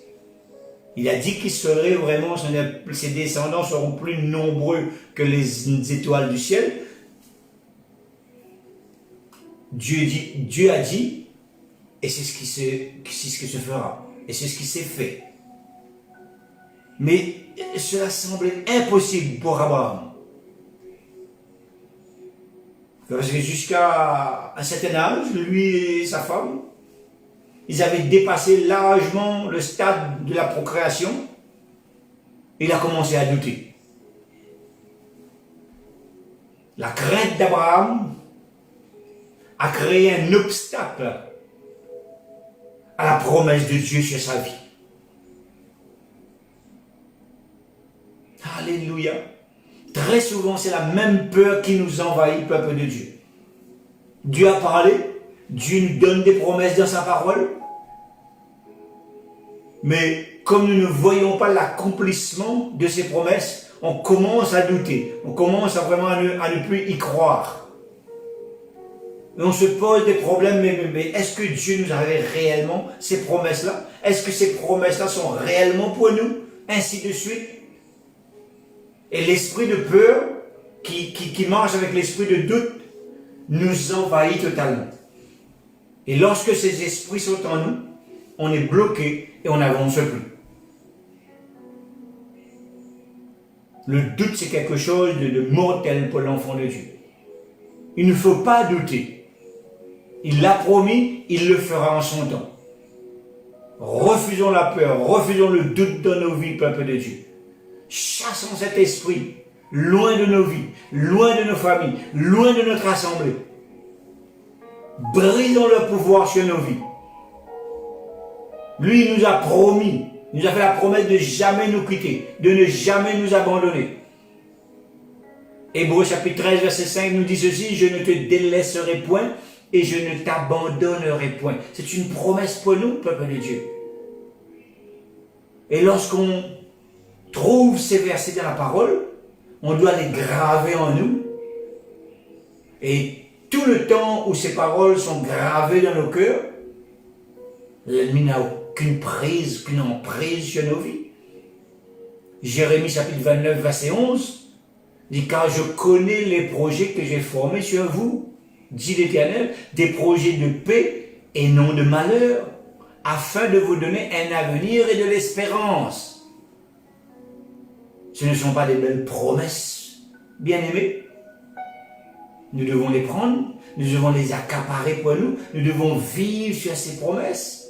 Il a dit qu'il serait vraiment, ses descendants seront plus nombreux que les étoiles du ciel. Dieu a dit, et c'est ce qui se fera, et c'est ce qui s'est fait. Mais cela semblait impossible pour Abraham. Parce que jusqu'à un certain âge, lui et sa femme, ils avaient dépassé largement le stade de la procréation. Il a commencé à douter. La crainte d'Abraham a créé un obstacle à la promesse de Dieu sur sa vie. Alléluia. Très souvent, c'est la même peur qui nous envahit, peuple de Dieu. Dieu a parlé, Dieu nous donne des promesses dans sa parole, mais comme nous ne voyons pas l'accomplissement de ces promesses, on commence à douter, on commence à ne plus y croire. Et on se pose des problèmes, mais est-ce que Dieu nous avait réellement ces promesses-là? Est-ce que ces promesses-là sont réellement pour nous? Ainsi de suite. Et l'esprit de peur qui marche avec l'esprit de doute nous envahit totalement. Et lorsque ces esprits sont en nous, on est bloqué et on n'avance plus. Le doute, c'est quelque chose de mortel pour l'enfant de Dieu. Il ne faut pas douter. Il l'a promis, il le fera en son temps. Refusons la peur, refusons le doute dans nos vies, peuple de Dieu. Chassons cet esprit loin de nos vies, loin de nos familles, loin de notre assemblée. Brisons le pouvoir sur nos vies. Lui, il nous a promis, il nous a fait la promesse de jamais nous quitter, de ne jamais nous abandonner. Hébreux chapitre 13, verset 5 nous dit ceci, je ne te délaisserai point et je ne t'abandonnerai point. C'est une promesse pour nous, peuple de Dieu. Et lorsqu'on trouve ces versets dans la parole, on doit les graver en nous. Et tout le temps où ces paroles sont gravées dans nos cœurs, l'ennemi n'a aucune prise, aucune emprise sur nos vies. Jérémie chapitre 29, verset 11 dit « Car je connais les projets que j'ai formés sur vous, dit l'Éternel, des projets de paix et non de malheur, afin de vous donner un avenir et de l'espérance. » Ce ne sont pas des belles promesses, bien-aimés. Nous devons les prendre, nous devons les accaparer pour nous, nous devons vivre sur ces promesses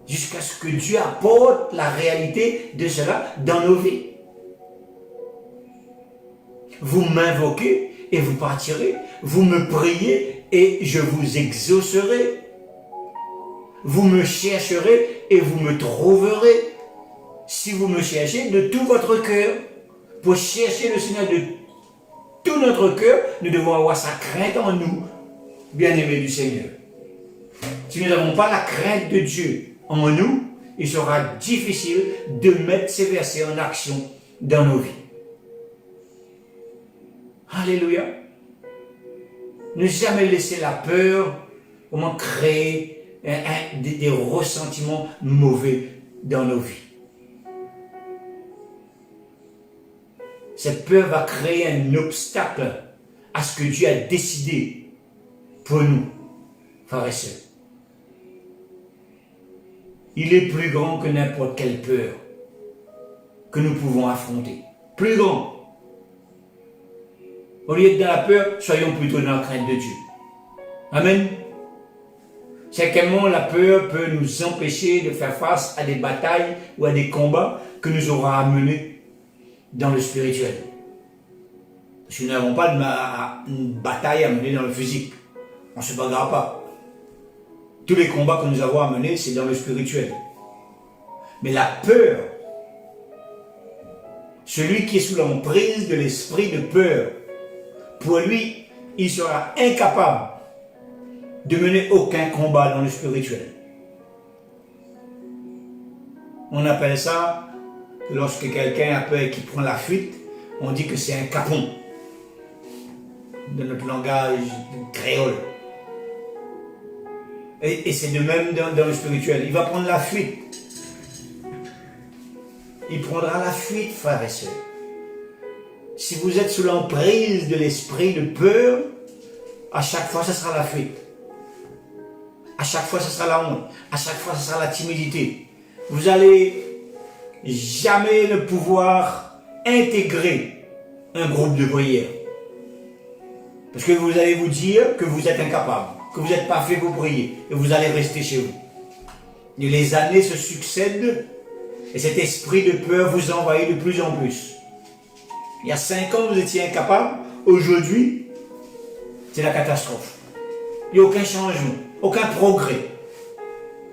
jusqu'à ce que Dieu apporte la réalité de cela dans nos vies. Vous m'invoquez et vous partirez, vous me priez et je vous exaucerai. Vous me chercherez et vous me trouverez. Si vous me cherchez de tout votre cœur, pour chercher le Seigneur de tout notre cœur, nous devons avoir sa crainte en nous, bien-aimés du Seigneur. Si nous n'avons pas la crainte de Dieu en nous, il sera difficile de mettre ces versets en action dans nos vies. Alléluia. Ne jamais laisser la peur comment créer des ressentiments mauvais dans nos vies. Cette peur va créer un obstacle à ce que Dieu a décidé pour nous, frères et sœurs. Il est plus grand que n'importe quelle peur que nous pouvons affronter. Plus grand. Au lieu d'être dans la peur, soyons plutôt dans la crainte de Dieu. Amen. Certainement, la peur peut nous empêcher de faire face à des batailles ou à des combats que nous aurons à mener dans le spirituel. Parce que nous n'avons pas une bataille à mener dans le physique. On ne se bagarre pas. Tous les combats que nous avons à mener, c'est dans le spirituel. Mais la peur, celui qui est sous l'emprise de l'esprit de peur, pour lui, il sera incapable de mener aucun combat dans le spirituel. On appelle ça, lorsque quelqu'un a peur et qu'il prend la fuite, on dit que c'est un capon, de notre langage créole. Et c'est de même dans le spirituel. Il va prendre la fuite. Il prendra la fuite, frères et sœurs. Si vous êtes sous l'emprise de l'esprit de peur, à chaque fois, ce sera la fuite. À chaque fois, ce sera la honte. À chaque fois, ce sera la timidité. Vous allez jamais ne pouvoir intégrer un groupe de prière. Parce que vous allez vous dire que vous êtes incapable, que vous n'êtes pas fait pour prier, et vous allez rester chez vous. Et les années se succèdent, et cet esprit de peur vous envahit de plus en plus. Il y a 5 ans, vous étiez incapable. Aujourd'hui, c'est la catastrophe. Il n'y a aucun changement, aucun progrès.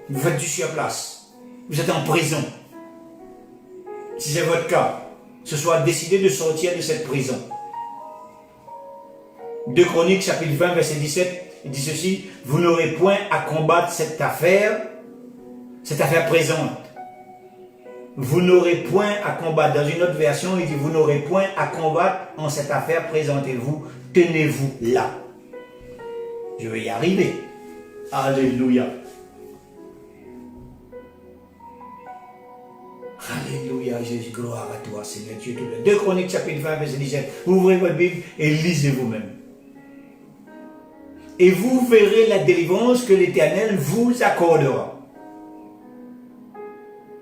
Vous faites du surplace. Vous êtes en prison. Si c'est votre cas, ce soit décidé de sortir de cette prison. 2 Chroniques, chapitre 20, verset 17, il dit ceci, « Vous n'aurez point à combattre cette affaire présente. Vous n'aurez point à combattre. » Dans une autre version, il dit, « Vous n'aurez point à combattre en cette affaire présentez-vous. Tenez-vous là. » Je vais y arriver. Alléluia. Alléluia, Jésus, gloire à toi, Seigneur Dieu. 2 Chroniques, chapitre 20, verset 17. Ouvrez votre Bible et lisez vous-même. Et vous verrez la délivrance que l'Éternel vous accordera.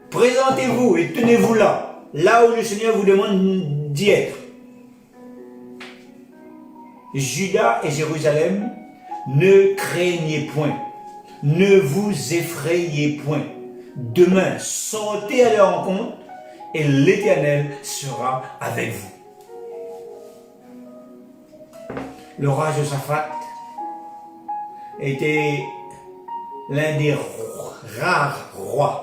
Présentez-vous et tenez-vous là, là où le Seigneur vous demande d'y être. Juda et Jérusalem, ne craignez point, ne vous effrayez point. Demain, sortez à leur rencontre et l'Éternel sera avec vous. Le roi Josaphat était l'un des rares rois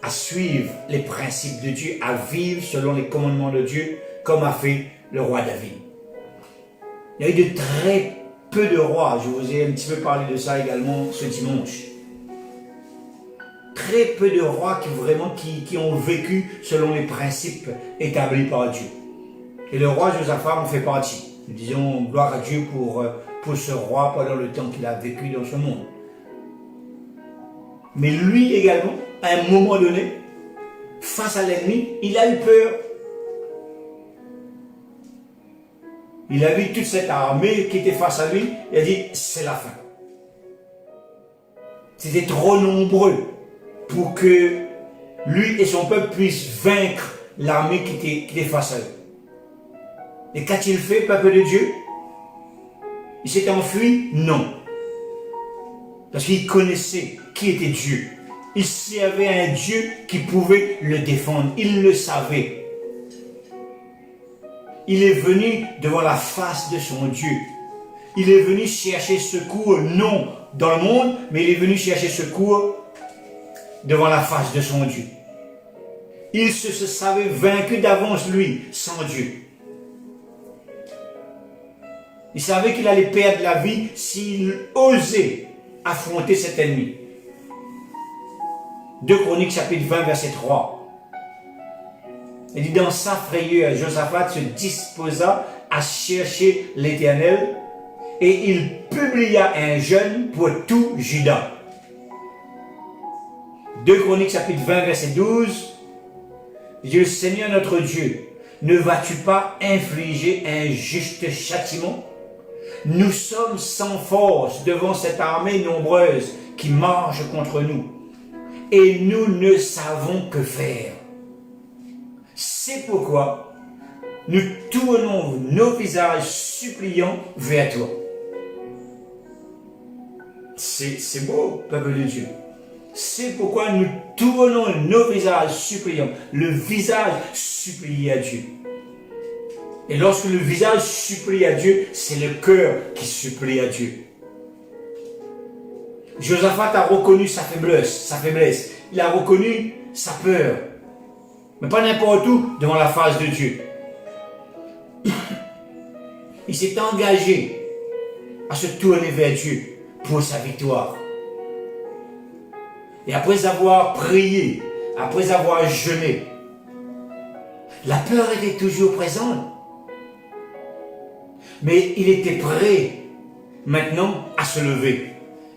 à suivre les principes de Dieu, à vivre selon les commandements de Dieu, comme a fait le roi David. Il y a eu de très peu de rois. Je vous ai un petit peu parlé de ça également ce dimanche. Très peu de rois qui ont vécu selon les principes établis par Dieu. Et le roi Josaphat en fait partie. Nous disons gloire à Dieu pour ce roi pendant le temps qu'il a vécu dans ce monde. Mais lui également, à un moment donné, face à l'ennemi, il a eu peur. Il a vu toute cette armée qui était face à lui, il a dit, c'est la fin. C'était trop nombreux pour que lui et son peuple puissent vaincre l'armée qui était face à eux. Et qu'a-t-il fait, peuple de Dieu? Il s'est enfui? Non. Parce qu'il connaissait qui était Dieu. Il savait un Dieu qui pouvait le défendre. Il le savait. Il est venu devant la face de son Dieu. Il est venu chercher secours, non dans le monde, mais il est venu chercher secours devant la face de son Dieu. Il se savait vaincu d'avance, lui, sans Dieu. Il savait qu'il allait perdre la vie s'il osait affronter cet ennemi. 2 Chroniques chapitre 20 verset 3. Il dit, dans sa frayeur, Josaphat se disposa à chercher l'Éternel et il publia un jeûne pour tout Juda. 2 Chroniques chapitre 20 verset 12. Il dit, le Seigneur notre Dieu, ne vas-tu pas infliger un juste châtiment? Nous sommes sans force devant cette armée nombreuse qui marche contre nous. Et nous ne savons que faire. C'est pourquoi nous tournons nos visages suppliants vers toi. C'est beau, peuple de Dieu. C'est pourquoi nous tournons nos visages suppliants. Le visage supplié à Dieu. Et lorsque le visage supplie à Dieu, c'est le cœur qui supplie à Dieu. Josaphat a reconnu sa faiblesse. Il a reconnu sa peur. Mais pas n'importe où, devant la face de Dieu. Il s'est engagé à se tourner vers Dieu pour sa victoire. Et après avoir prié, après avoir jeûné, la peur était toujours présente. Mais il était prêt maintenant à se lever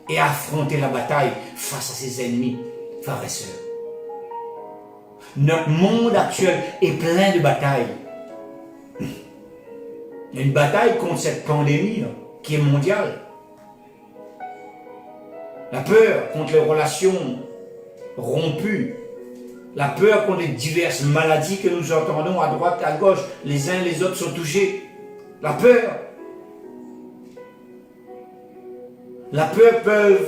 et à affronter la bataille face à ses ennemis, frères et sœurs. Notre monde actuel est plein de batailles. Il y a une bataille contre cette pandémie qui est mondiale. La peur contre les relations rompues. La peur contre les diverses maladies que nous entendons à droite, à gauche. Les uns les autres sont touchés. La peur. La peur peut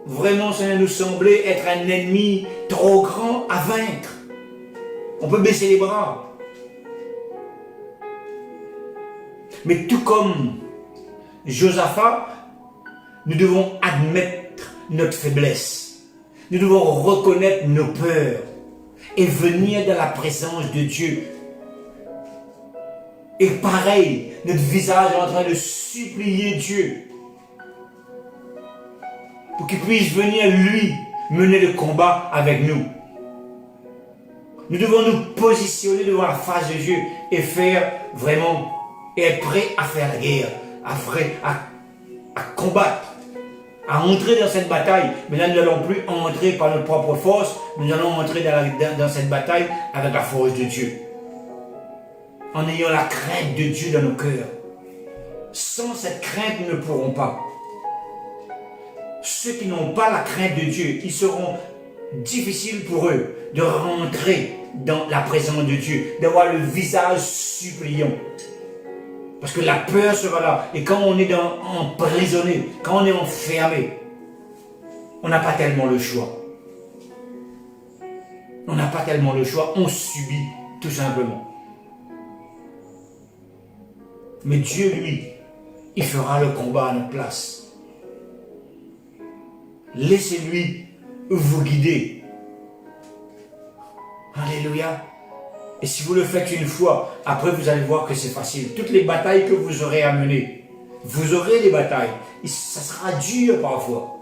vraiment nous sembler être un ennemi trop grand à vaincre. On peut baisser les bras. Mais tout comme Josaphat, nous devons admettre notre faiblesse. Nous devons reconnaître nos peurs et venir dans la présence de Dieu. Et pareil, notre visage est en train de supplier Dieu pour qu'il puisse venir, lui, mener le combat avec nous. Nous devons nous positionner devant la face de Dieu et faire vraiment, et être prêt à faire la guerre, à combattre, à entrer dans cette bataille. Mais là, nous n'allons plus entrer par notre propre force, nous allons entrer dans cette bataille avec la force de Dieu. En ayant la crainte de Dieu dans nos cœurs. Sans cette crainte, nous ne pourrons pas. Ceux qui n'ont pas la crainte de Dieu, ils seront difficiles pour eux de rentrer dans la présence de Dieu, d'avoir le visage suppliant. Parce que la peur sera là. Et quand on est emprisonné, quand on est enfermé, on n'a pas tellement le choix. On n'a pas tellement le choix, on subit tout simplement. Mais Dieu, lui, il fera le combat à notre place. Laissez-lui vous guider. Alléluia. Et si vous le faites une fois, après vous allez voir que c'est facile. Toutes les batailles que vous aurez à mener, vous aurez des batailles. Et ça sera dur parfois.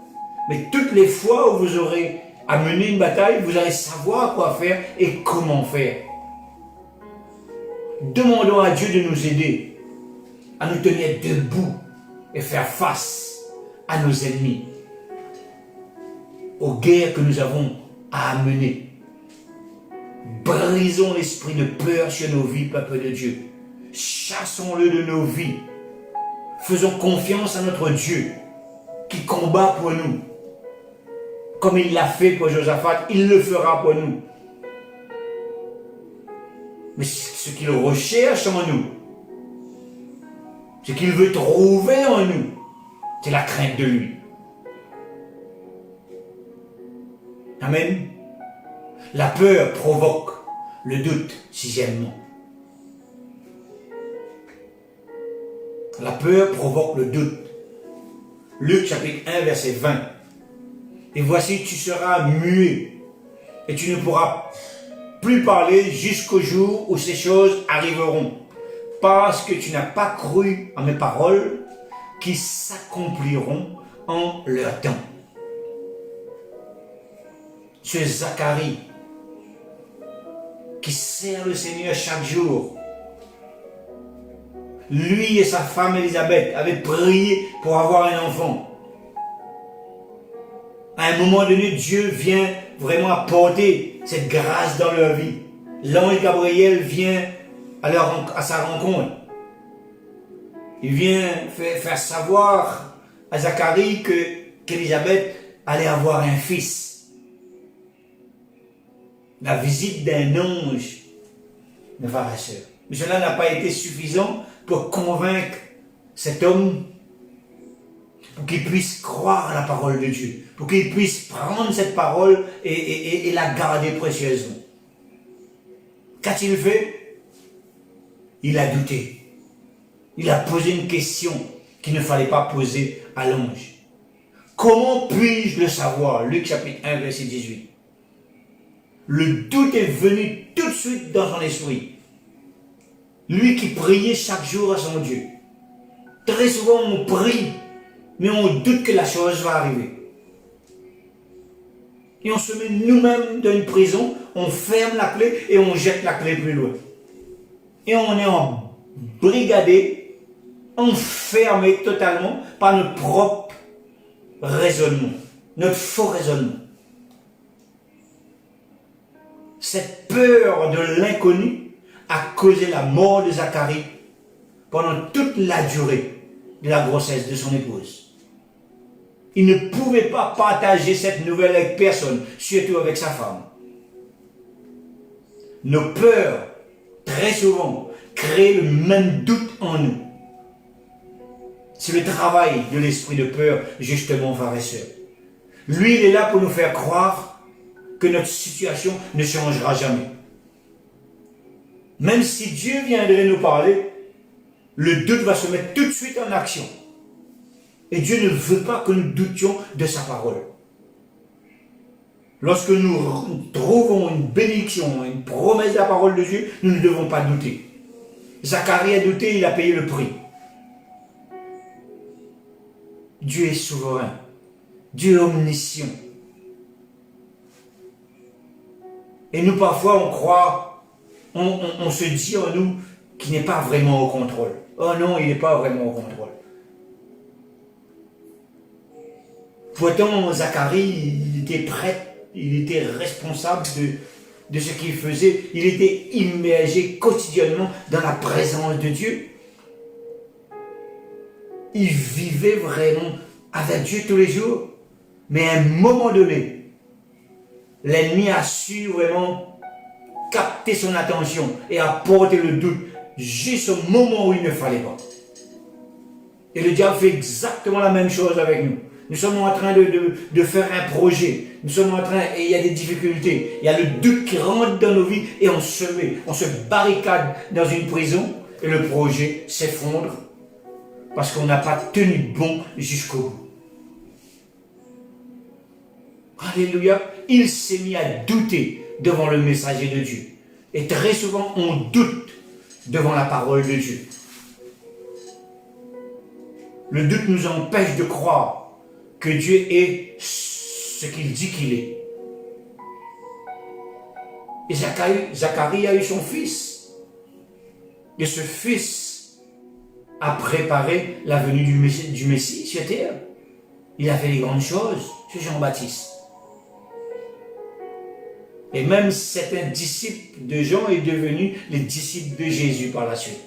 Mais toutes les fois où vous aurez à mener une bataille, vous allez savoir quoi faire et comment faire. Demandons à Dieu de nous aider à nous tenir debout et faire face à nos ennemis, aux guerres que nous avons à mener. Brisons l'esprit de peur sur nos vies, peuple de Dieu. Chassons-le de nos vies. Faisons confiance à notre Dieu qui combat pour nous. Comme il l'a fait pour Josaphat, il le fera pour nous. Mais ce qu'il recherche en nous, ce qu'il veut trouver en nous, c'est la crainte de lui. Amen. La peur provoque le doute, sixièmement. La peur provoque le doute. Luc chapitre 1, verset 20. Et voici, tu seras muet, et tu ne pourras plus parler jusqu'au jour où ces choses arriveront, parce que tu n'as pas cru à mes paroles qui s'accompliront en leur temps. Ce Zacharie, qui sert le Seigneur chaque jour, lui et sa femme Élisabeth avaient prié pour avoir un enfant. À un moment donné, Dieu vient vraiment apporter cette grâce dans leur vie. L'ange Gabriel vient à sa rencontre. Il vient faire savoir à Zacharie qu'Élisabeth allait avoir un fils. La visite d'un ange, mes frères et sœurs. Mais cela n'a pas été suffisant pour convaincre cet homme, pour qu'il puisse croire à la parole de Dieu, pour qu'il puisse prendre cette parole et la garder précieusement. Qu'a-t-il fait? Il a douté. Il a posé une question qu'il ne fallait pas poser à l'ange. Comment puis-je le savoir? Luc chapitre 1, verset 18. Le doute est venu tout de suite dans son esprit. Lui qui priait chaque jour à son Dieu. Très souvent on prie, mais on doute que la chose va arriver. Et on se met nous-mêmes dans une prison, on ferme la clé et on jette la clé plus loin. Et on est embrigadé, enfermé totalement par notre propre raisonnement, notre faux raisonnement. Cette peur de l'inconnu a causé la mort de Zacharie pendant toute la durée de la grossesse de son épouse. Il ne pouvait pas partager cette nouvelle avec personne, surtout avec sa femme. Nos peurs, très souvent, créent le même doute en nous. C'est le travail de l'esprit de peur, justement, frères et sœurs. Lui, il est là pour nous faire croire que notre situation ne changera jamais. Même si Dieu viendrait nous parler, le doute va se mettre tout de suite en action. Et Dieu ne veut pas que nous doutions de sa parole. Lorsque nous trouvons une bénédiction, une promesse de la parole de Dieu, nous ne devons pas douter. Zacharie a douté, il a payé le prix. Dieu est souverain. Dieu est omniscient. Et nous, parfois, on croit, on se dit en nous qu'il n'est pas vraiment au contrôle. Oh non, il n'est pas vraiment au contrôle. Pourtant, Zacharie, il était prêt, il était responsable de ce qu'il faisait. Il était immergé quotidiennement dans la présence de Dieu. Il vivait vraiment avec Dieu tous les jours. Mais à un moment donné, l'ennemi a su vraiment capter son attention et apporter le doute juste au moment où il ne fallait pas. Et le diable fait exactement la même chose avec nous. Nous sommes en train de faire un projet. Nous sommes en train, et il y a des difficultés. Il y a le doute qui rentre dans nos vies et on se barricade dans une prison et le projet s'effondre parce qu'on n'a pas tenu bon jusqu'au bout. Alléluia. Il s'est mis à douter devant le messager de Dieu. Et très souvent, on doute devant la parole de Dieu. Le doute nous empêche de croire que Dieu est ce qu'il dit qu'il est. Et Zacharie a eu son fils. Et ce fils a préparé la venue du Messie sur terre. Il a fait les grandes choses, c'est Jean-Baptiste. Et même certains disciples de Jean est devenu les disciples de Jésus par la suite.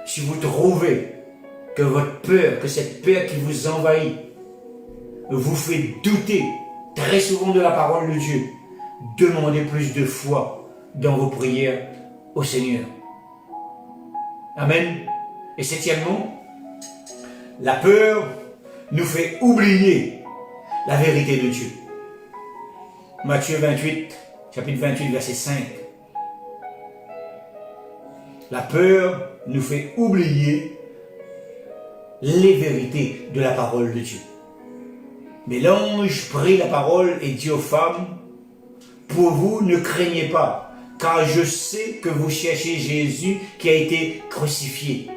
Si vous trouvez que votre peur, que cette peur qui vous envahit, vous fait douter très souvent de la parole de Dieu, demandez plus de foi dans vos prières au Seigneur. Amen. Et septièmement, la peur nous fait oublier la vérité de Dieu. Matthieu 28, chapitre 28, verset 5. La peur nous fait oublier les vérités de la parole de Dieu. Mais l'ange prit la parole et dit aux femmes, pour vous ne craignez pas, car je sais que vous cherchez Jésus qui a été crucifié.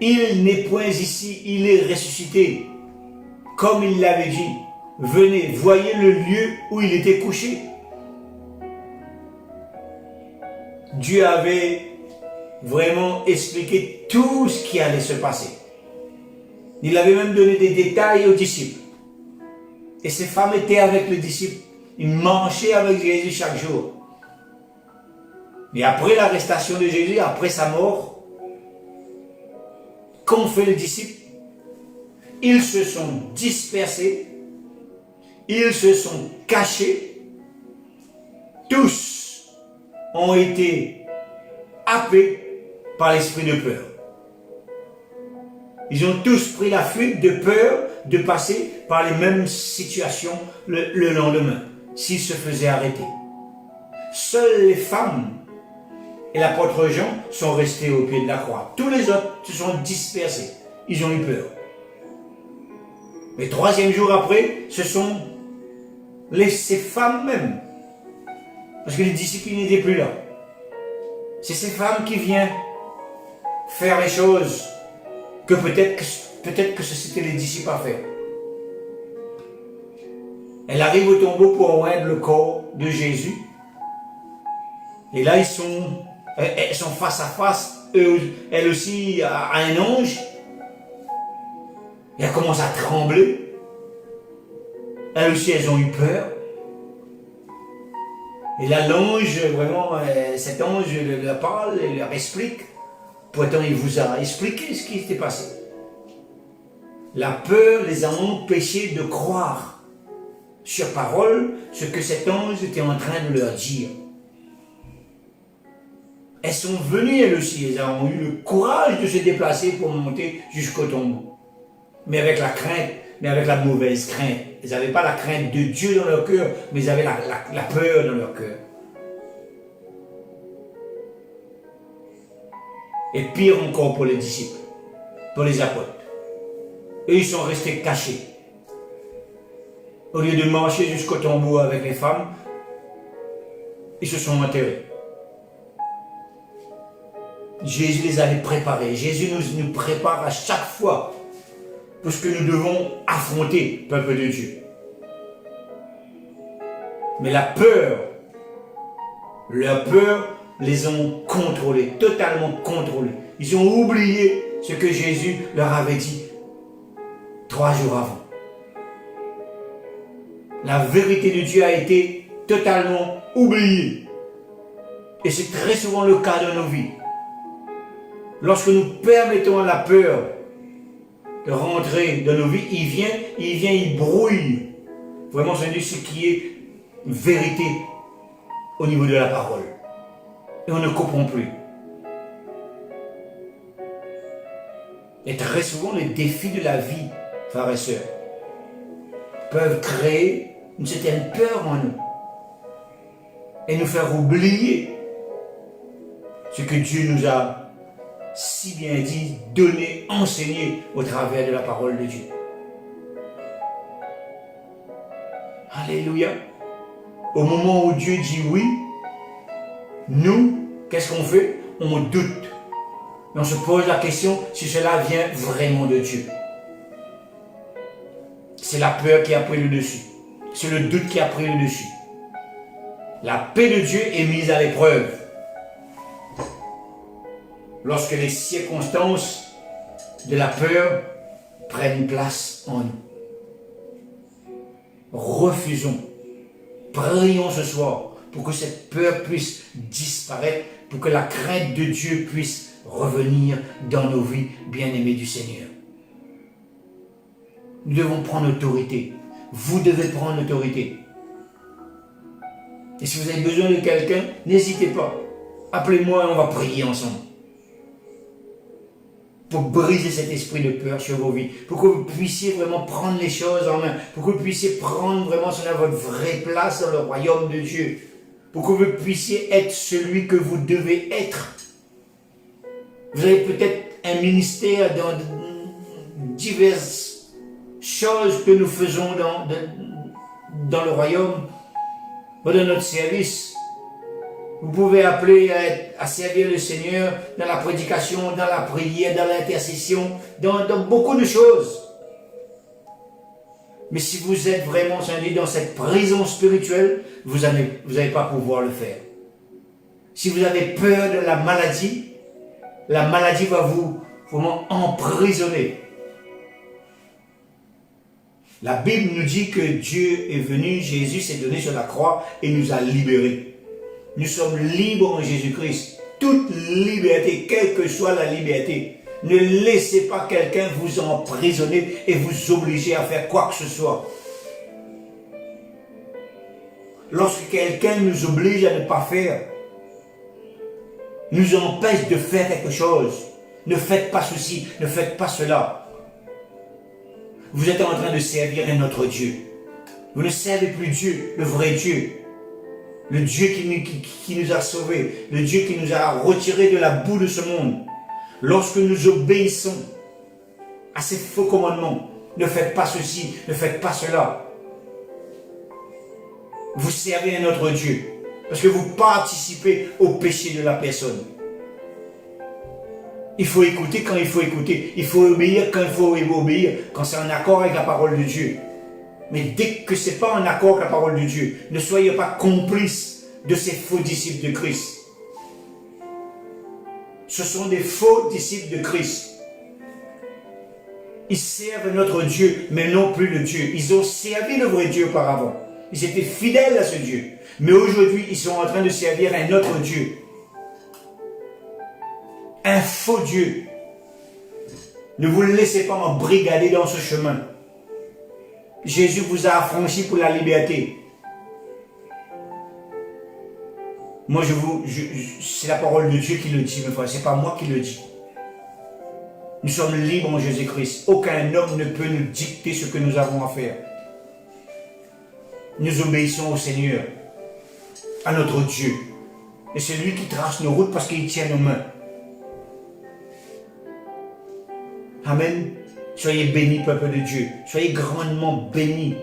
Il n'est point ici, il est ressuscité. Comme il l'avait dit, venez, voyez le lieu où il était couché. Dieu avait vraiment expliqué tout ce qui allait se passer. Il avait même donné des détails aux disciples. Et ces femmes étaient avec les disciples. Ils marchaient avec Jésus chaque jour. Mais après l'arrestation de Jésus, après sa mort, qu'ont fait les disciples? Ils se sont dispersés. Ils se sont cachés. Tous ont été happés par l'esprit de peur. Ils ont tous pris la fuite de peur de passer par les mêmes situations le lendemain, s'ils se faisaient arrêter. Seules les femmes et l'apôtre Jean sont restés au pied de la croix. Tous les autres se sont dispersés. Ils ont eu peur. Mais troisième jour après, ce sont ces femmes même. Parce que les disciples n'étaient plus là. C'est ces femmes qui viennent faire les choses que peut-être que c'était les disciples à faire. Elle arrive au tombeau pour oindre le corps de Jésus. Et là, elles sont face à face, elle aussi, à un ange. Et elle commence à trembler. Elles aussi, elles ont eu peur. Et là, l'ange, vraiment, cet ange leur parle, il leur explique. Pourtant, il vous a expliqué ce qui s'était passé. La peur les a empêchés de croire sur parole ce que cet ange était en train de leur dire. Elles sont venues, elles aussi, elles ont eu le courage de se déplacer pour monter jusqu'au tombeau. Mais avec la crainte, mais avec la mauvaise crainte. Elles n'avaient pas la crainte de Dieu dans leur cœur, mais elles avaient la peur dans leur cœur. Et pire encore pour les disciples, pour les apôtres. Eux, ils sont restés cachés. Au lieu de marcher jusqu'au tombeau avec les femmes, ils se sont enterrés. Jésus les avait préparés. Jésus nous prépare à chaque fois pour ce que nous devons affronter, peuple de Dieu. Mais la peur, leur peur, les ont contrôlés, totalement contrôlés. Ils ont oublié ce que Jésus leur avait dit 3 jours avant. La vérité de Dieu a été totalement oubliée. Et c'est très souvent le cas dans nos vies. Lorsque nous permettons à la peur de rentrer dans nos vies, il brouille vraiment ce qui est vérité au niveau de la parole. Et on ne comprend plus. Et très souvent, les défis de la vie, frères et sœurs, peuvent créer une certaine peur en nous et nous faire oublier ce que Dieu nous a si bien dit, donné, enseigné au travers de la parole de Dieu. Alléluia. Au moment où Dieu dit oui, nous, qu'est-ce qu'on fait? On doute. Et on se pose la question si cela vient vraiment de Dieu. C'est la peur qui a pris le dessus. C'est le doute qui a pris le dessus. La paix de Dieu est mise à l'épreuve. Lorsque les circonstances de la peur prennent place en nous. Refusons. Prions ce soir pour que cette peur puisse disparaître, pour que la crainte de Dieu puisse revenir dans nos vies, bien-aimés du Seigneur. Nous devons prendre autorité. Vous devez prendre autorité. Et si vous avez besoin de quelqu'un, n'hésitez pas. Appelez-moi et on va prier ensemble. Pour briser cet esprit de peur sur vos vies. Pour que vous puissiez vraiment prendre les choses en main. Pour que vous puissiez prendre vraiment votre vraie place dans le royaume de Dieu. Pour que vous puissiez être celui que vous devez être. Vous avez peut-être un ministère dans diverses choses que nous faisons dans le royaume, ou dans notre service. Vous pouvez appeler à servir le Seigneur dans la prédication, dans la prière, dans l'intercession, dans beaucoup de choses. Mais si vous êtes vraiment dans cette prison spirituelle, vous n'allez pas pouvoir le faire. Si vous avez peur de la maladie va vous vraiment emprisonner. La Bible nous dit que Dieu est venu, Jésus s'est donné sur la croix et nous a libérés. Nous sommes libres en Jésus-Christ. Toute liberté, quelle que soit la liberté. Ne laissez pas quelqu'un vous emprisonner et vous obliger à faire quoi que ce soit. Lorsque quelqu'un nous oblige à ne pas faire, nous empêche de faire quelque chose. Ne faites pas ceci, ne faites pas cela. Vous êtes en train de servir un autre Dieu. Vous ne servez plus Dieu, le vrai Dieu. Le Dieu qui nous a sauvés. Le Dieu qui nous a retirés de la boue de ce monde. Lorsque nous obéissons à ces faux commandements, ne faites pas ceci, ne faites pas cela. Vous servez un autre Dieu. Parce que vous participez au péché de la personne. Il faut écouter quand il faut écouter. Il faut obéir quand il faut obéir. Quand c'est en accord avec la parole de Dieu. Mais dès que ce n'est pas en accord avec la parole de Dieu, ne soyez pas complices de ces faux disciples de Christ. Ce sont des faux disciples de Christ. Ils servent notre Dieu, mais non plus le Dieu. Ils ont servi le vrai Dieu auparavant. Ils étaient fidèles à ce Dieu. Mais aujourd'hui, ils sont en train de servir un autre Dieu. Un faux Dieu. Ne vous laissez pas embrigader dans ce chemin. Jésus vous a affranchi pour la liberté. Moi, c'est la parole de Dieu qui le dit, mes frères. Ce n'est pas moi qui le dis. Nous sommes libres en Jésus-Christ. Aucun homme ne peut nous dicter ce que nous avons à faire. Nous obéissons au Seigneur, à notre Dieu. Et c'est lui qui trace nos routes parce qu'il tient nos mains. Amen. Soyez bénis, peuple de Dieu. Soyez grandement bénis.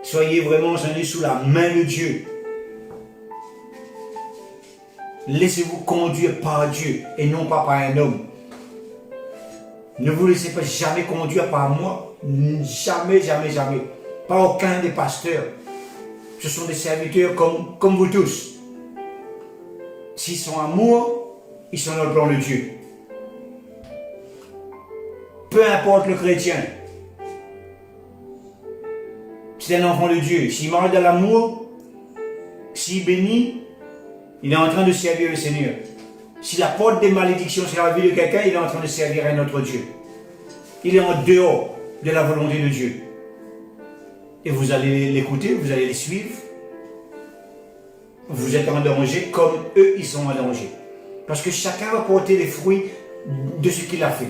Soyez vraiment sous la main de Dieu. Laissez-vous conduire par Dieu et non pas par un homme. Ne vous laissez pas jamais conduire par moi. Jamais, jamais, jamais. Pas aucun des pasteurs. Ce sont des serviteurs comme vous tous. S'ils sont amour, ils sont dans le plan de Dieu. Peu importe le chrétien. C'est un enfant de Dieu. S'il marche dans l'amour, s'il bénit, il est en train de servir le Seigneur. S'il apporte des malédictions sur la vie de quelqu'un, il est en train de servir un autre Dieu. Il est en dehors de la volonté de Dieu. Et vous allez l'écouter, vous allez les suivre. Vous êtes en danger comme eux, ils sont en danger. Parce que chacun va porter les fruits de ce qu'il a fait.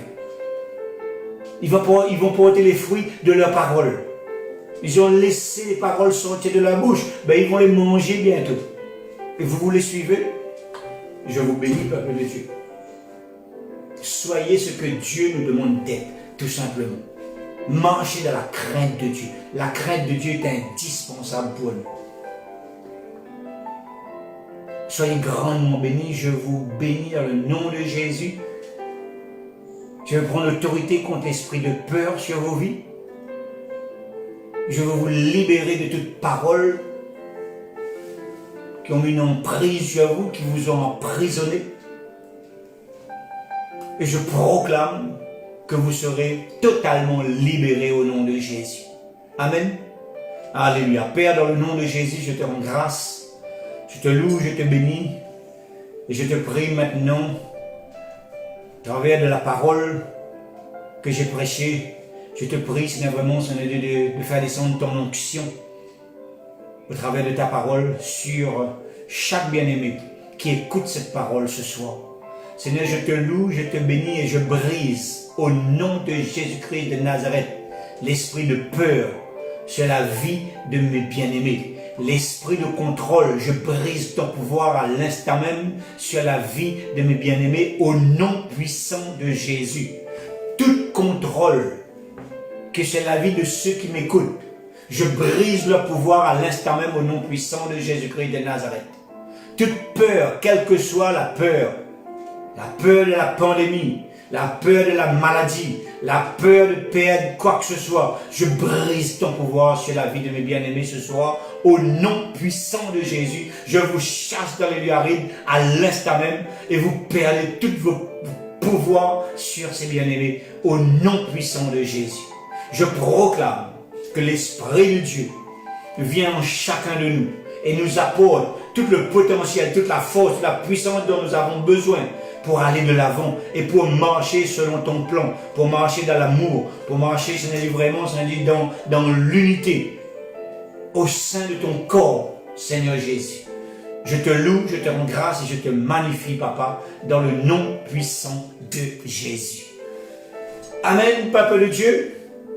Ils vont porter les fruits de leurs paroles. Ils ont laissé les paroles sortir de leur bouche. Ben, ils vont les manger bientôt. Et vous les suivez? Je vous bénis, peuple de Dieu. Soyez ce que Dieu nous demande d'être, tout simplement. Marchez dans la crainte de Dieu. La crainte de Dieu est indispensable pour nous. Soyez grandement bénis. Je vous bénis dans le nom de Jésus. Je veux prendre l'autorité contre l'esprit de peur sur vos vies. Je veux vous libérer de toute parole qui ont mis une emprise sur vous, qui vous ont emprisonné. Et je proclame que vous serez totalement libérés au nom de Jésus. Amen. Alléluia. Père, dans le nom de Jésus, je te rends grâce. Je te loue, je te bénis. Et je te prie maintenant, à travers de la parole que j'ai prêchée, je te prie, Seigneur, vraiment, Seigneur, de faire descendre ton onction au travers de ta parole sur chaque bien-aimé qui écoute cette parole ce soir. Seigneur, je te loue, je te bénis et je brise au nom de Jésus-Christ de Nazareth l'esprit de peur sur la vie de mes bien-aimés. L'esprit de contrôle, je brise ton pouvoir à l'instant même sur la vie de mes bien-aimés au nom puissant de Jésus. Tout contrôle que c'est la vie de ceux qui m'écoutent, je brise leur pouvoir à l'instant même au nom puissant de Jésus-Christ de Nazareth. Toute peur, quelle que soit la peur de la pandémie, la peur de la maladie, la peur de perdre quoi que ce soit, je brise ton pouvoir sur la vie de mes bien-aimés ce soir. Au nom puissant de Jésus, je vous chasse dans les lieux arides à l'instant même et vous perdez tous vos pouvoirs sur ces bien-aimés. Au nom puissant de Jésus, je proclame que l'Esprit de Dieu vient en chacun de nous et nous apporte tout le potentiel, toute la force, toute la puissance dont nous avons besoin pour aller de l'avant et pour marcher selon ton plan, pour marcher dans l'amour, pour marcher, Seigneur, vraiment, Seigneur, dans l'unité, au sein de ton corps, Seigneur Jésus. Je te loue, je te rends grâce et je te magnifie, Papa, dans le nom puissant de Jésus. Amen, peuple de Dieu.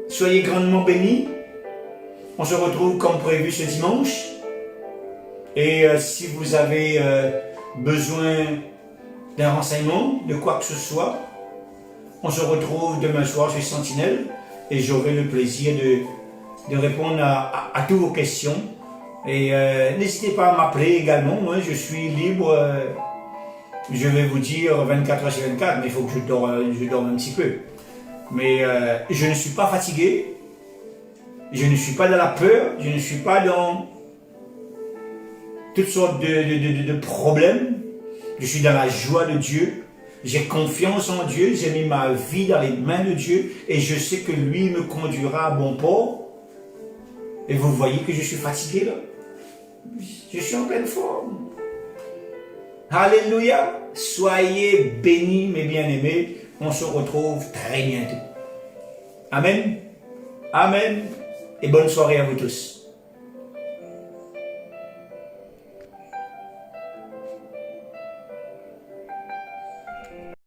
Soyez grandement bénis. On se retrouve comme prévu ce dimanche. Et si vous avez besoin d'un renseignement, de quoi que ce soit, on se retrouve demain soir chez Sentinelle et j'aurai le plaisir de répondre à toutes vos questions. Et n'hésitez pas à m'appeler également, moi je suis libre, je vais vous dire 24 heures sur 24, mais il faut que je dorme un petit peu. Mais je ne suis pas fatigué, je ne suis pas dans la peur, je ne suis pas dans toutes sortes de problèmes. Je suis dans la joie de Dieu, j'ai confiance en Dieu, j'ai mis ma vie dans les mains de Dieu et je sais que lui me conduira à bon port. Et vous voyez que je suis fatigué là. Je suis en pleine forme. Alléluia. Soyez bénis mes bien-aimés. On se retrouve très bientôt. Amen. Amen. Et bonne soirée à vous tous.